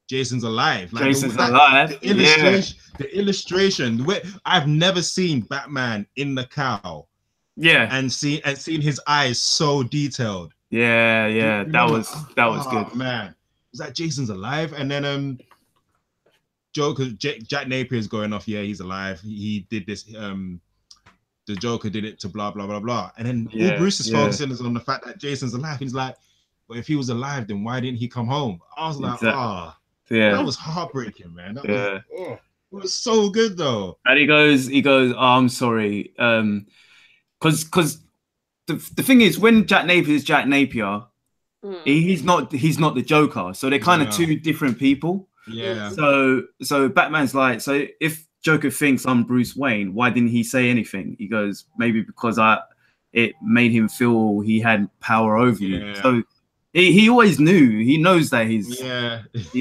"Jason's alive." Like, Jason's alive. The illustration. The way I've never seen Batman in the cowl. Yeah. And seen his eyes so detailed. Yeah. That was good, man. It was like Jason's alive, and then Joker, Jack Napier is going off. Yeah, he's alive. He did this. The Joker did it to blah blah blah blah. And then all Bruce is focusing is on the fact that Jason's alive. He's like, "But if he was alive, then why didn't he come home?" I was like, that was heartbreaking, man. It was so good though. And he goes, "Oh, I'm sorry." Because the thing is, when Jack Napier is Jack Napier, he's not the Joker. So they're kind of two different people. Yeah. So Batman's like, so if Joker thinks I'm Bruce Wayne, why didn't he say anything? He goes, maybe because it made him feel he had power over you. So he always knew. He knows that he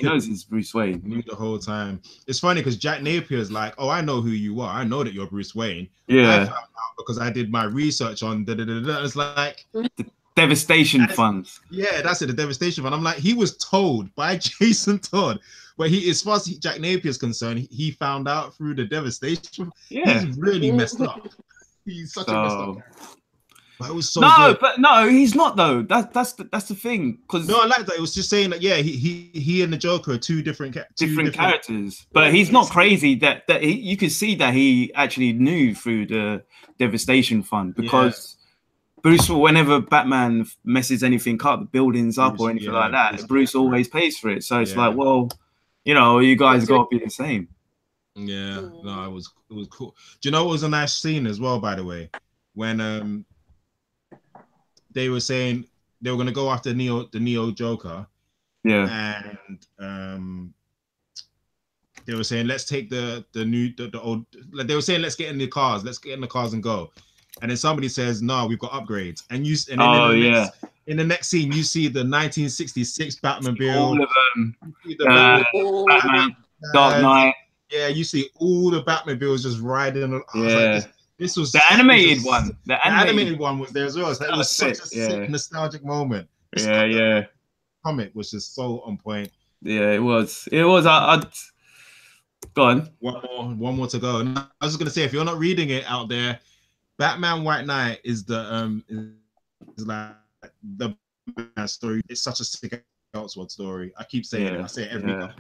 knows he's Bruce Wayne. He knew the whole time. It's funny because Jack Napier's like, "Oh, I know who you are. I know that you're Bruce Wayne. Yeah. I found out because I did my research on da-da-da-da." It's like the Devastation Funds. Yeah, that's it, the Devastation Fund. I'm like, he was told by Jason Todd. But as far as Jack Napier's concerned, he found out through the Devastation. Yeah. He's really messed up. He's such a messed up guy. But it was so good. But no, he's not though. That's the thing. Because I like that. It was just saying that he and the Joker are two different characters. But he's not crazy. That you could see that he actually knew through the Devastation Fund because Bruce, whenever Batman messes anything up, the buildings up or anything like that, Bruce always pays for it. So it's like, well, you guys got to be the same. Yeah, no, it was cool. Do you know what was a nice scene as well? By the way, when they were saying they were going to go after the Neo Joker, and they were saying let's take the old. Like they were saying let's get in the cars and go. And then somebody says, "No, we've got upgrades." And in the next scene, you see the 1966 Batmobile. All of them. Batman, Dark Knight. Yeah, you see all the Batmobiles just riding. Like, this was the animated one. The animated one was there as well. So it was such a sick, nostalgic moment. Comic was just so on point. Yeah, it was. I'd go on. One more to go. I was just gonna say, if you're not reading it out there, Batman White Knight is is like the story. It's such a sick Elseworld story. I keep saying it. I say it every time.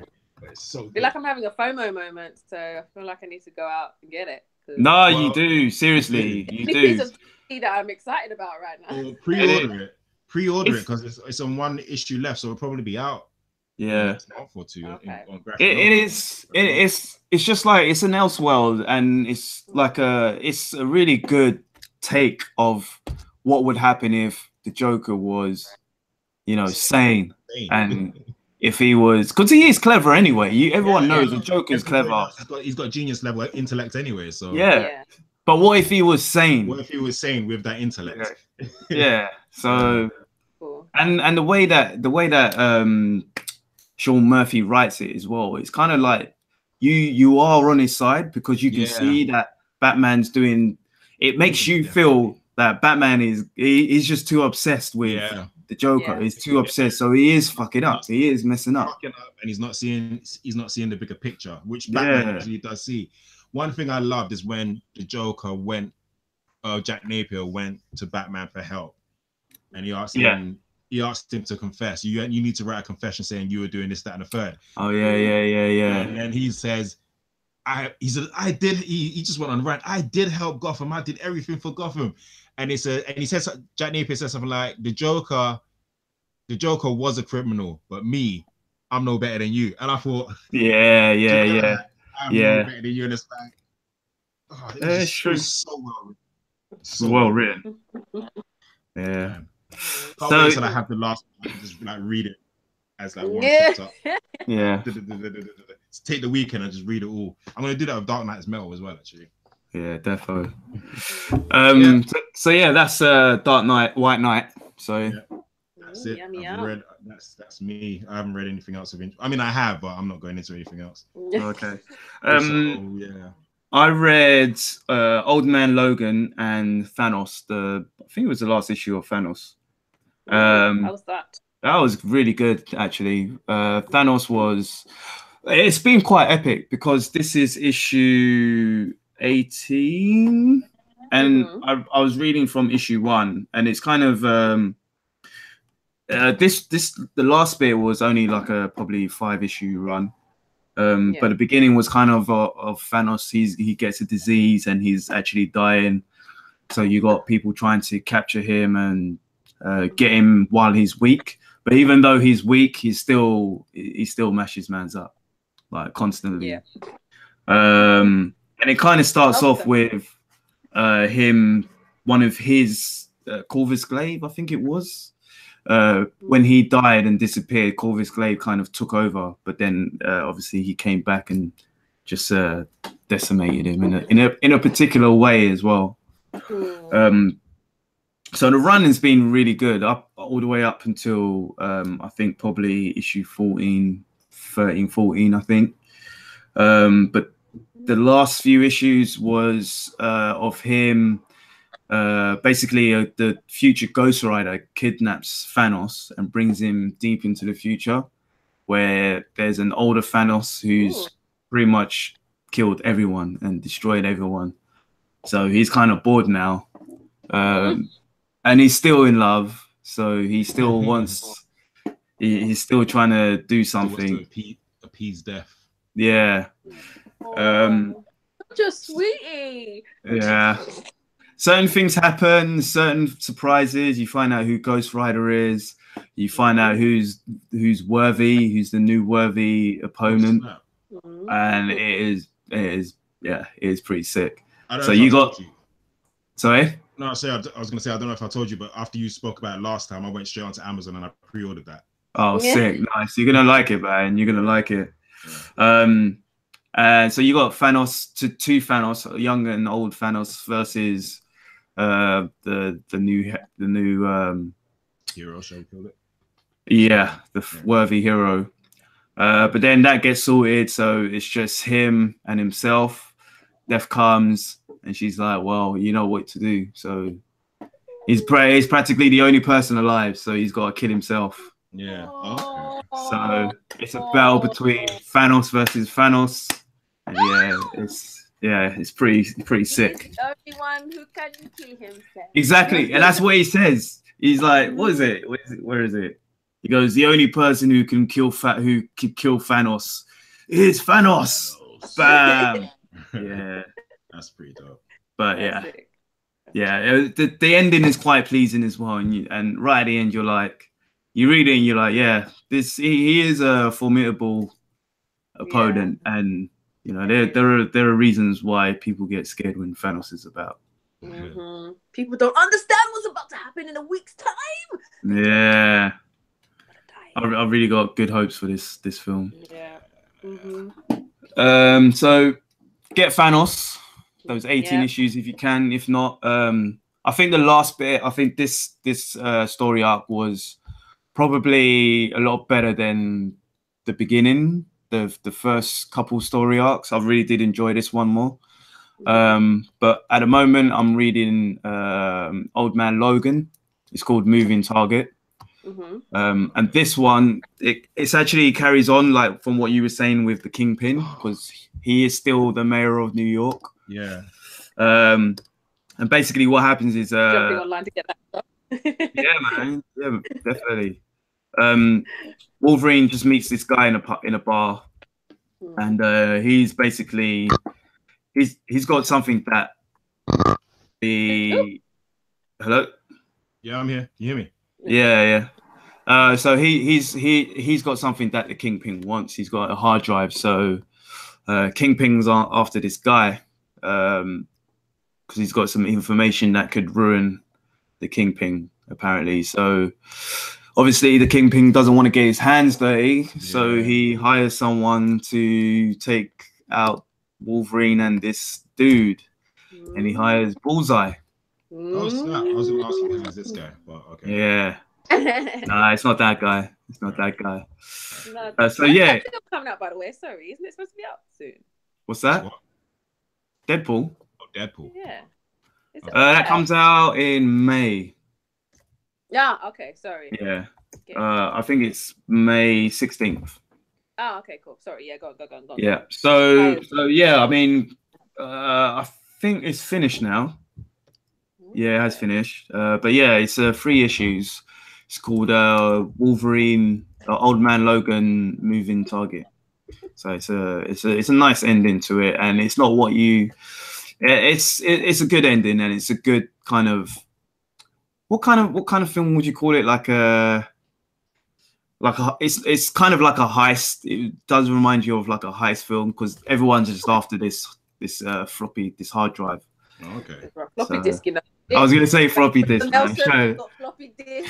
It's so good. I feel like I'm having a FOMO moment, so I feel like I need to go out and get it. No, you do. Seriously, you do. That I'm excited about right now. Pre-order it because it's on one issue left, so it'll probably be out. Yeah, it's not for two. Okay. It's just like it's an Elseworld, and it's like it's a really good take of what would happen if the Joker was, sane, and if he was, because he is clever anyway. Everyone knows the Joker's clever. He's got genius level intellect anyway. So but what if he was sane? What if he was sane with that intellect? Yeah. So, and the way that Sean Murphy writes it as well, it's kind of like you are on his side because you can see that Batman's doing. It makes you feel that Batman he's just too obsessed with the Joker. He's too obsessed, so he is fucking up. He is messing up. And he's not seeing the bigger picture, which Batman usually does see. One thing I loved is when the Joker Jack Napier went to Batman for help, and he asked him to confess. You need to write a confession saying you were doing this, that, and the third. Oh yeah. And then he says, he just went on rant. I did help Gotham. I did everything for Gotham. And he says, Jack Napier said something like, the Joker was a criminal, but me, I'm no better than you. And I thought, yeah. I'm no better than you. And it's like, oh, it's true. So well written. Yeah. Can't wait till I have the last one, just like read it as like one pops up. Yeah. Take the weekend and just read it all. I'm gonna do that with Dark Knight's Metal as well, actually. Yeah, definitely. So yeah, that's Dark Knight, White Knight. So that's it. That's me. I haven't read anything else of interest. I mean, I have, but I'm not going into anything else. Okay. I read Old Man Logan and Thanos. I think it was the last issue of Thanos. How was that? That was really good, actually. Thanos was. It's been quite epic because this is issue 18, and I was reading from issue 1, and it's kind of the last bit was only like a probably 5-issue run. But the beginning was kind of Thanos. He gets a disease and he's actually dying. So you got people trying to capture him and get him while he's weak. But even though he's weak, he still mashes man's up like constantly. And it kind of starts off with him, one of his Corvus Glaive, I think it was. When he died and disappeared, Corvus Glaive kind of took over, but then obviously he came back and just decimated him in a particular way as well. So the run has been really good, up all the way up until I think probably issue 13, 14, I think. But the last few issues was of him. Basically, the future Ghost Rider kidnaps Thanos and brings him deep into the future, where there's an older Thanos who's pretty much killed everyone and destroyed everyone. So he's kind of bored now, and he's still in love. So he still wants. He's still trying to do something. Appease death. Yeah. Just sweetie. Yeah. Certain things happen, certain surprises. You find out who Ghost Rider is. You find out who's worthy, who's the new worthy opponent, and it is pretty sick. So you got. Sorry. No, I was gonna say I don't know if I told you, but after you spoke about it last time, I went straight onto Amazon and I pre-ordered that. Oh, sick, nice. You're gonna like it, man. You're gonna like it. So you got Thanos, two Thanos, young and old Thanos versus. The new hero, shall we call it? Yeah, the worthy hero. But then that gets sorted, so it's just him and himself. Death comes, and she's like, "Well, you know what to do." So he's practically the only person alive, so he's got to kill himself. Yeah. Okay. So it's a battle between Thanos versus Thanos, and it's pretty sick. He's the only one who can kill himself. Exactly, and that's what he says. He's like, "What is it? Where is it?" He goes, "The only person who can kill Thanos is Thanos." Bam. Yeah, that's pretty dope. But the ending is quite pleasing as well. And right at the end, you read it and you're like, yeah, he is a formidable opponent, and. You know, there are reasons why people get scared when Thanos is about. People don't understand what's about to happen in a week's time. Yeah, I really got good hopes for this film. Yeah. So get Thanos, those 18 issues if you can. If not, I think the last bit. I think this story arc was probably a lot better than the beginning. The first couple story arcs. I really did enjoy this one more. But at the moment, I'm reading Old Man Logan. It's called Moving Target. And this one, it's actually carries on like from what you were saying with the Kingpin, because he is still the mayor of New York. Yeah. And basically what happens is jumping online to get that stuff. Yeah, man. Yeah, definitely. Wolverine just meets this guy in a bar, and he's basically he's got something that the hello. Yeah, I'm here. You hear me? Yeah. So he's got something that the Kingpin wants. He's got a hard drive. So Kingpin's after this guy because he's got some information that could ruin the Kingpin, apparently. So obviously the Kingpin doesn't want to get his hands dirty, so he hires someone to take out Wolverine and this dude, and he hires Bullseye. Oh snap! I was going to ask you who's this guy, but okay. Yeah. Nah, it's not that guy. It's not that guy. No, so yeah. It's coming out, by the way. Sorry, isn't it supposed to be out soon? What's that? What? Deadpool. Oh, Deadpool. Yeah. That comes out in May. Yeah. Okay. Sorry. Yeah. Okay. I think it's May 16th. Oh, okay, cool. Sorry. Yeah, go on. Yeah. So yeah, I mean, I think it's finished now. Yeah, it has finished. But yeah, it's 3 issues. It's called Wolverine, Old Man Logan, Moving Target. So it's a nice ending to it, and it's not what you. It's a good ending, and it's a good kind of. What kind of film would you call it? It's kind of like a heist. It does remind you of like a heist film because everyone's just after this hard drive. Oh, okay. Floppy disk, you know. I was gonna say floppy disk. Man. Floppy disk.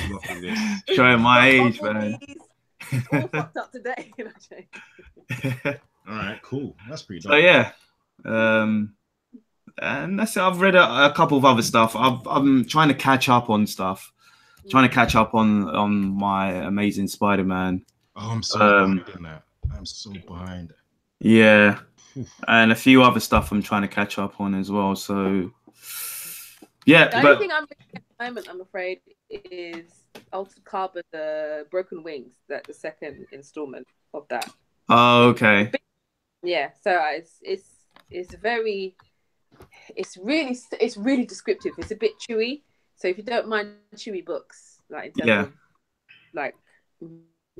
Showing my age, man. All fucked up today. All right, cool. That's pretty dope. So yeah, and that's it. I've read a couple of other stuff. I'm trying to catch up on stuff. Trying to catch up on my Amazing Spider-Man. Oh, I'm so behind in that. I'm so behind. Yeah, and a few other stuff I'm trying to catch up on as well. So yeah, the only thing I'm reading at the moment, I'm afraid, is Altered Carbon, the Broken Wings, that the second installment of that. Oh, okay. Yeah, so it's really descriptive. It's a bit chewy. So if you don't mind chewy books, like in terms of like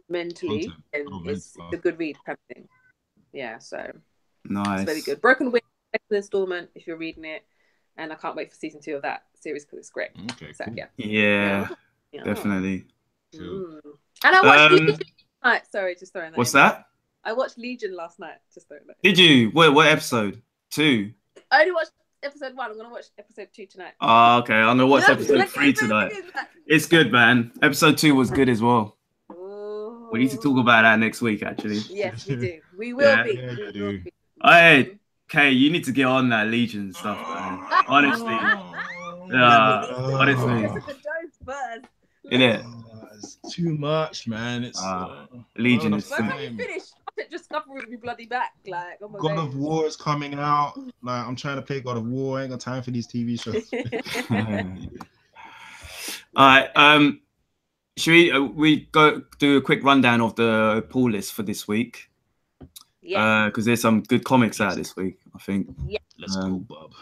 mentally, then it's a good read kind of thing. Yeah, so nice. It's very good. Broken Wings, second installment, if you're reading it, and I can't wait for season 2 of that series because it's great. Okay, so, cool. Yeah, definitely. Cool. And I watched Legion last night. Sorry, just throwing that. What's that? I watched Legion last night. Just throwing that. Did you? What episode? 2? I only watched episode 1. I'm gonna watch episode 2 tonight. Oh, okay. I'm gonna watch episode 3 tonight. It's good, man. Episode 2 was good as well. Ooh. We need to talk about that next week, actually. Yes, we do. We will be. Yeah, we will be. Hey, Kay, you need to get on that Legion stuff, man. Honestly. Honestly. Isn't it? It's too much, man. It's Legion is. By the time you finish, Discovery will be bloody back. Like, oh my God days. of War is coming out. Like, I'm trying to play God of War. I ain't got time for these TV shows. All right. Should we go do a quick rundown of the pull list for this week? Yeah. Because there's some good comics out this week, I think. Yeah. Let's go, Bob.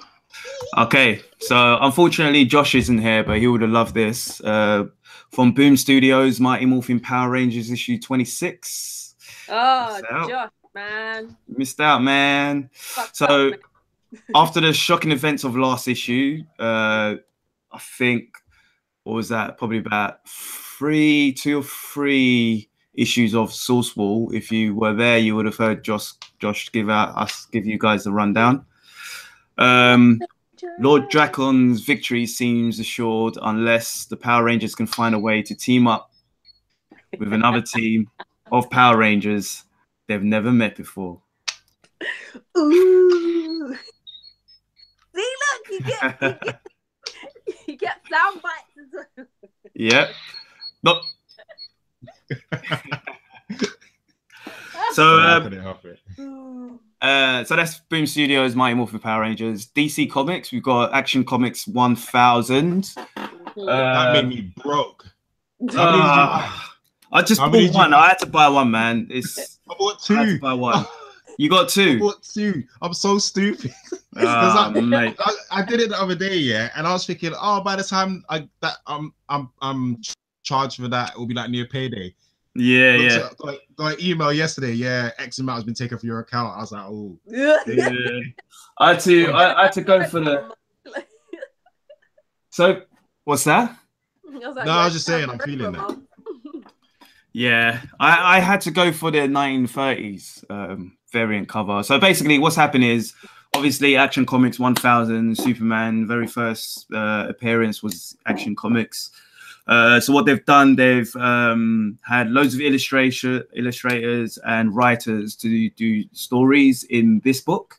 Okay, so unfortunately Josh isn't here, but he would have loved this. From Boom Studios, Mighty Morphin Power Rangers issue 26. Oh, Josh, man. Missed out, man. So after the shocking events of last issue, I think, what was that? Probably about 2 or 3 issues of Sourcewall. If you were there, you would have heard Josh give you guys the rundown. Lord Dracon's victory seems assured unless the Power Rangers can find a way to team up with another team of Power Rangers they've never met before. Ooh. See, look, you get sound bites as well. Yeah. Look. So that's Boom Studios, Mighty Morphin Power Rangers. DC Comics, we've got Action Comics 1000. That made me broke. How many did you buy? I just bought one. I had to buy one, man. I bought two. I had to buy one. You got two? I bought two. I'm so stupid. Mate. I did it the other day, yeah, and I was thinking, oh, by the time I'm charged for that, it will be like near payday. Yeah. Got an email yesterday. Yeah, X amount has been taken from your account. I was like, oh. Yeah. I had to go for the. So, what's that? I was just saying, I'm feeling that. Yeah, I had to go for the 1930s variant cover. So basically, what's happened is, obviously, Action Comics 1000, Superman, very first appearance was Action Comics. So what they've done, they've had loads of illustrators and writers to do stories in this book.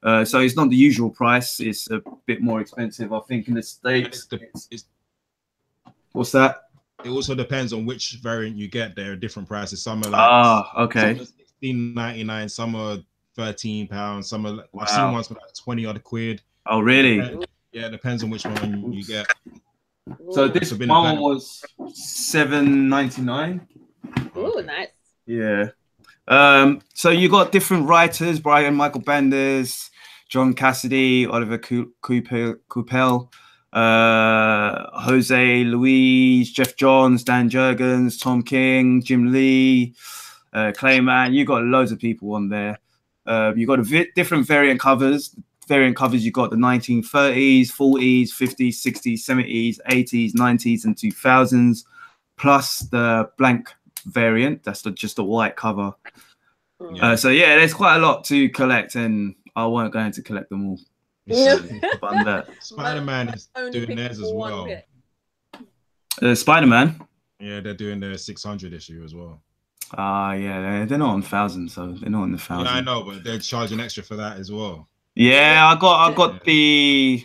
So it's not the usual price. It's a bit more expensive, I think, in the States. What's that? It also depends on which variant you get. There are different prices. Some are like okay. Some are $16.99, some are £13, some are I've seen ones for like 20 odd quid. Oh really? It depends on which one you get. So this one was $7.99. Oh, nice. Yeah. So you got different writers: Brian Michael Bendis, John Cassidy, Oliver Coupel, Jose Luis, Jeff Johns, Dan Jurgens, Tom King, Jim Lee, Clayman. You got loads of people on there. You got different variant covers. You got the 1930s, 40s, 50s, 60s, 70s, 80s, 90s, and 2000s, plus the blank variant. That's just a white cover. Yeah. So yeah, there's quite a lot to collect, and I weren't going to collect them all. Spider-Man is doing theirs as well. Spider-Man. Yeah, they're doing their 600 issue as well. Yeah, they're not on 1,000, so they're not on the 1,000. Yeah, I know, but they're charging extra for that as well. Yeah, I got the.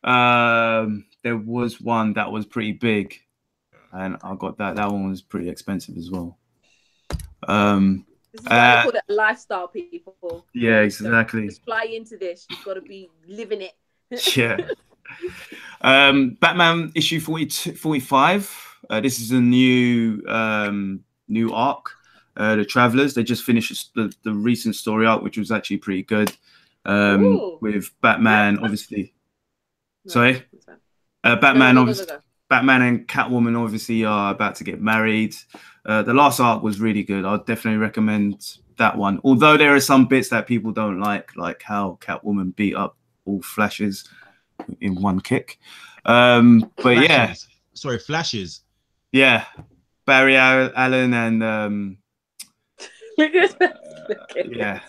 There was one that was pretty big, and I got that. That one was pretty expensive as well. This is why they call it lifestyle, people. Yeah, exactly. Just fly into this. You've got to be living it. Yeah. Batman issue 45. This is a new arc. The Travelers. They just finished the recent story arc, which was actually pretty good. With Batman, obviously. Sorry. Batman, obviously. Batman and Catwoman obviously are about to get married. The last arc was really good. I'd definitely recommend that one. Although there are some bits that people don't like how Catwoman beat up all Flashes in one kick. But Flashes. Yeah. Sorry, Flashes. Yeah. Barry Allen and yeah.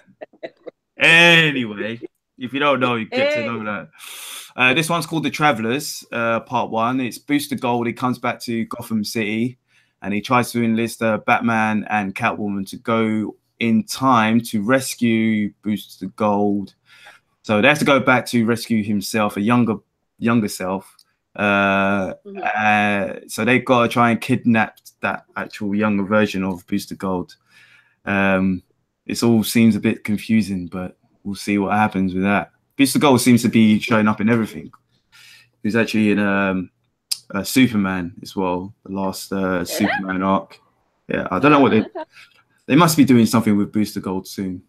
Anyway, if you don't know, you get to know that. This one's called The Travelers, part 1. It's Booster Gold. He comes back to Gotham City and he tries to enlist Batman and Catwoman to go in time to rescue Booster Gold. So they have to go back to rescue himself, a younger self. So they've got to try and kidnap that actual younger version of Booster Gold. It all seems a bit confusing, but we'll see what happens with that. Booster Gold seems to be showing up in everything. He's actually in Superman as well, the last Superman arc. Yeah, I don't know what they must be doing something with Booster Gold soon.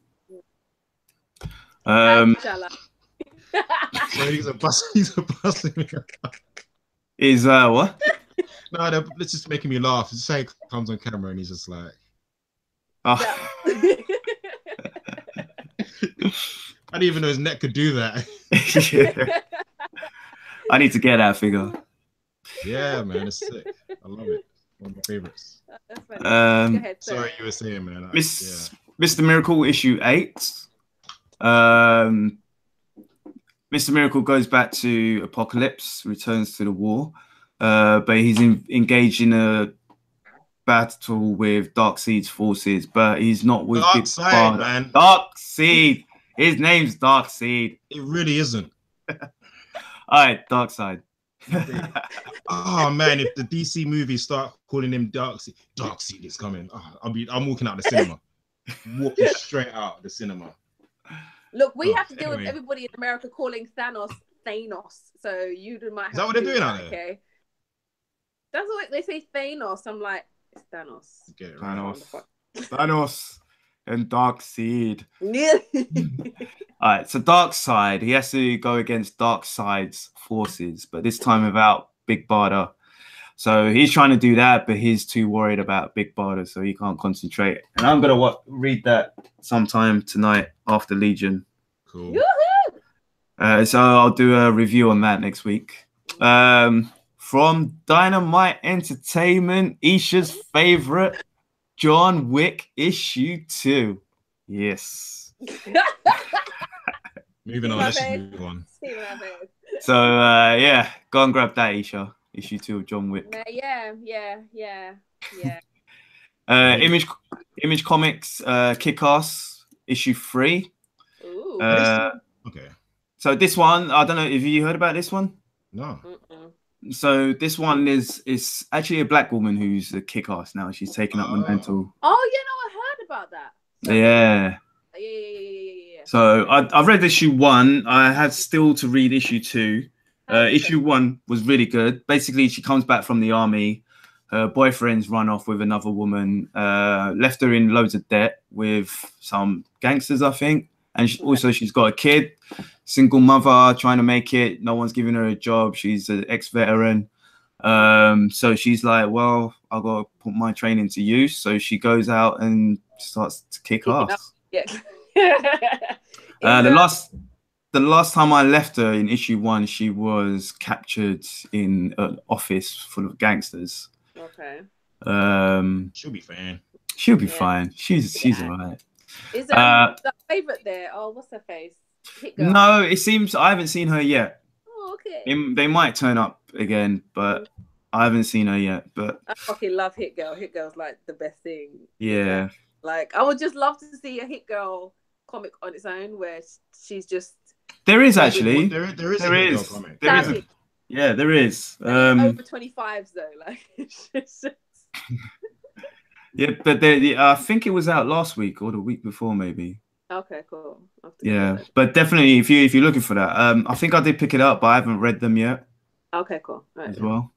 So he's a bus. Is what? No, it's just making me laugh. It's like comes on camera and he's just like, oh. I didn't even know his neck could do that. Yeah. I need to get that figure. Yeah, man, it's sick. I love it. One of my favorites. Go ahead, sorry, you were saying, man. Mr. Miracle issue 8. Mr. Miracle goes back to Apocalypse, returns to the war, but he's engaged in a battle with Darkseid's forces, but he's not with Darkseid, man. Darkseid. His name's Darkseid. It really isn't. All right, Darkseid. Oh man, if the DC movies start calling him Darkseid is coming. Oh, I'm walking out of the cinema. Walking straight out of the cinema. Look, we have to deal with everybody in America calling Thanos. So you might have. Is that what they're doing out there? Okay. That's what they say, Thanos. I'm like, it's Thanos. Get it right. Thanos and Darkseid. Yeah. All right, so Darkseid, he has to go against Darkseid's forces, but this time without Big Barda. So he's trying to do that, but he's too worried about Big Barda, so he can't concentrate. And I'm gonna read that sometime tonight after Legion. Cool. So I'll do a review on that next week. From Dynamite Entertainment, Isha's favorite, John Wick issue 2. Yes. Moving on. Let's just move on. So yeah, go and grab that, Isha. Issue 2 of John Wick. Yeah. Image Comics, Kick-Ass, issue 3. Ooh. Okay. So this one, I don't know if you heard about this one. No. So this one is actually a black woman who's a kick-ass now. She's taken up the mantle. Oh, I heard about that. Yeah. So I've read issue 1. I have still to read issue 2. Issue 1 was really good. Basically, she comes back from the army. Her boyfriend's run off with another woman, left her in loads of debt with some gangsters, I think. And she's got a kid, single mother, trying to make it. No one's giving her a job. She's an ex-veteran. So she's like, well, I've got to put my training to use. So she goes out and starts to kick ass. Yeah. The last time I left her in issue 1, she was captured in an office full of gangsters. Okay. She'll be fine. She'll be fine. She's alright. Is the favorite there? Oh, what's her face? Hit Girl. No, it seems I haven't seen her yet. Oh, okay. They might turn up again, but I haven't seen her yet. But I fucking love Hit Girl. Hit Girl's like the best thing. Yeah. Like I would just love to see a Hit Girl comic on its own where she's just. There is actually. There is a Hit Girl comic. There is. Over 25s though, like. Yeah, but I think it was out last week or the week before, maybe. Okay, cool. Yeah, but definitely, if you're looking for that, I think I did pick it up, but I haven't read them yet. Okay, cool. Right. As well.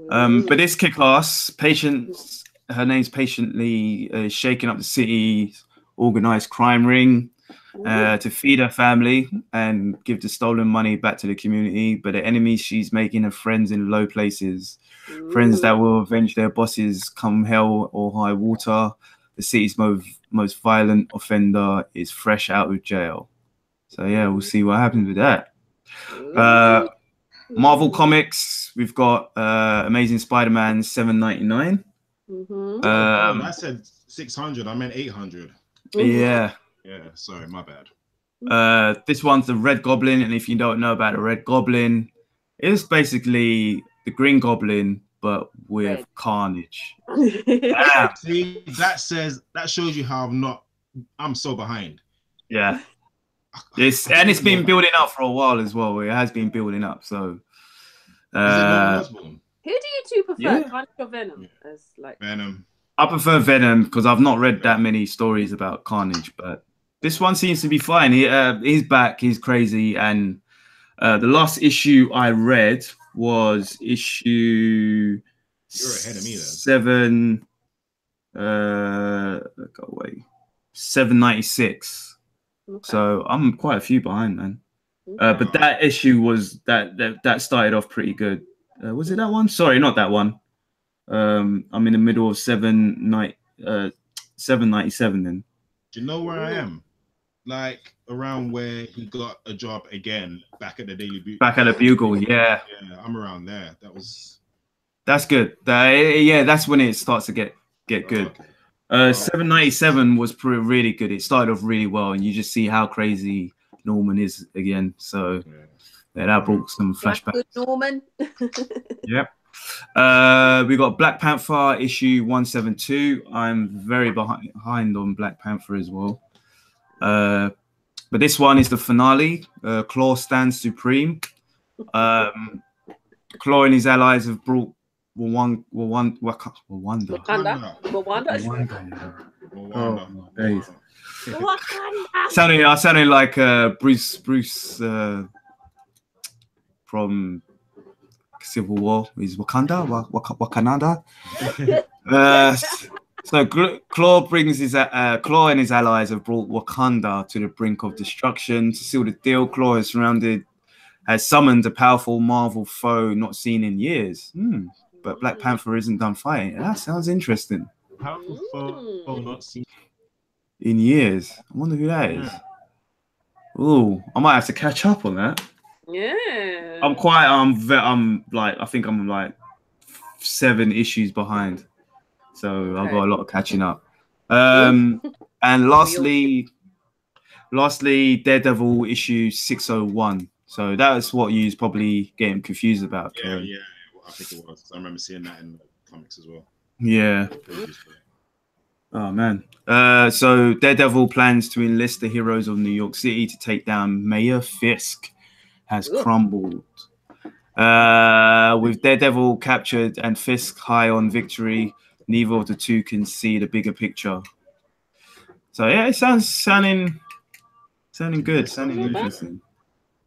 But this kick-ass, Patience, her name's Patiently, shaking up the city's organized crime ring to feed her family and give the stolen money back to the community. But the enemies she's making are friends in low places. Friends that will avenge their bosses come hell or high water. The city's most violent offender is fresh out of jail. So yeah, we'll see what happens with that. Marvel Comics, we've got Amazing Spider-Man 799. I said 600. I meant 800. Yeah. Yeah. Sorry, my bad. This one's the Red Goblin, and if you don't know about the Red Goblin, it's basically the Green Goblin, but with Carnage. See, that shows you how I'm so behind. Yeah. It's been building up for a while as well. It has been building up. So Who do you two prefer, Carnage or Venom? As like Venom. I prefer Venom because I've not read that many stories about Carnage, but this one seems to be fine. He's back, he's crazy, and the last issue I read was issue You're ahead of me then. 796. Okay. So I'm quite a few behind, man. But that issue was that started off pretty good. Was it that one? Sorry, not that one. I'm in the middle of 797 then. Do you know where I am? Like around where he got a job again back at the Daily Bugle. Back at the Bugle, yeah. Yeah, I'm around there. That's good. That's when it starts to get good. Okay. 797 was really good. It started off really well, and you just see how crazy Norman is again. So that brought some flashbacks. Good Norman. Yep. We got Black Panther issue 172. I'm very behind on Black Panther as well. But this one is the finale. Claw stands supreme. Claw and his allies have brought Wakanda. Sounding like Bruce from Civil War is Wakanda. Wakanda. So Claw brings his Claw and his allies have brought Wakanda to the brink of destruction. To seal the deal, Claw has summoned a powerful Marvel foe not seen in years. But Black Panther isn't done fighting. That sounds interesting. Powerful foe not seen in years. I wonder who that is. Ooh, I might have to catch up on that. Yeah. I'm like, I think I'm like 7 issues behind. So I've got a lot of catching up. And lastly, Daredevil issue 601. So that's what you're probably getting confused about. Yeah, I think it was. I remember seeing that in the comics as well. Yeah. Oh man. So Daredevil plans to enlist the heroes of New York City to take down Mayor Fisk has crumbled. With Daredevil captured and Fisk high on victory, neither of the two can see the bigger picture. So yeah, it sounding good, sounding interesting.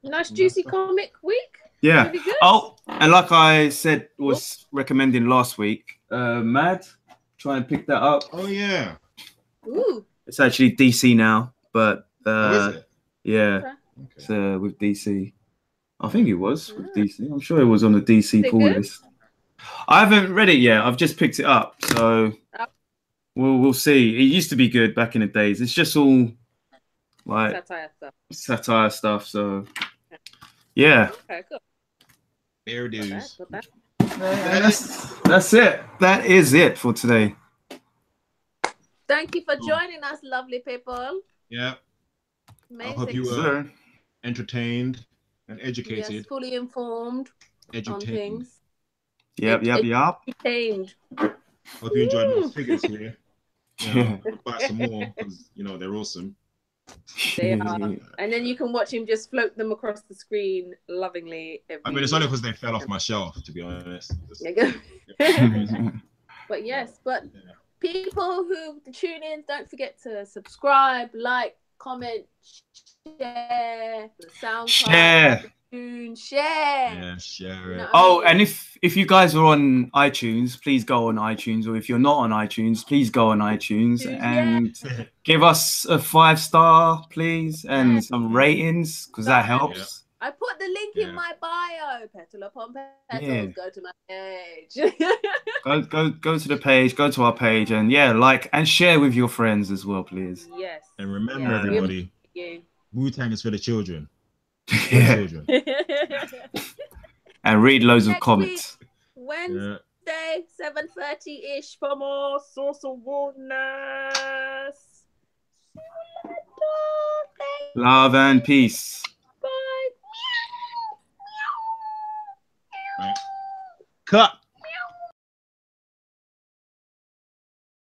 Nice juicy comic week. Yeah. Really good. Oh, and like I said, was recommending last week, Mad, try and pick that up. Oh yeah. Ooh. It's actually DC now, but is it? Yeah, okay. It's with DC. I think it was with DC. I'm sure it was on the DC pull list. I haven't read it yet. I've just picked it up, so we'll see. It used to be good back in the days. It's just all like satire stuff. So yeah. Okay, cool. There it is. That's it. That is it for today. Thank you for joining us, lovely people. Yeah. Amazing. I hope you were entertained and educated. Yes, fully informed on things. Yep. Entertained. Hope you enjoyed my figures here. Buy some more because they're awesome. They are. And then you can watch him just float them across the screen lovingly. I mean, it's only because they fell off my shelf, to be honest. But yes, people who tune in, don't forget to subscribe, like, comment, share, the SoundCloud, share. Yeah, share it. And if you guys are on iTunes, please go on iTunes. Or if you're not on iTunes, please go on iTunes and give us a 5-star, please, and some ratings because that helps. Yeah. I put the link in my bio. Petal upon petals. Go to my page. go to the page. Go to our page, and like and share with your friends as well, please. Yes. And remember, everybody, Wu-Tang is for the children. Children. And read loads of comics. Wednesday, 7:30-ish for more Source of Wildness. Love and peace. Bye. Cut.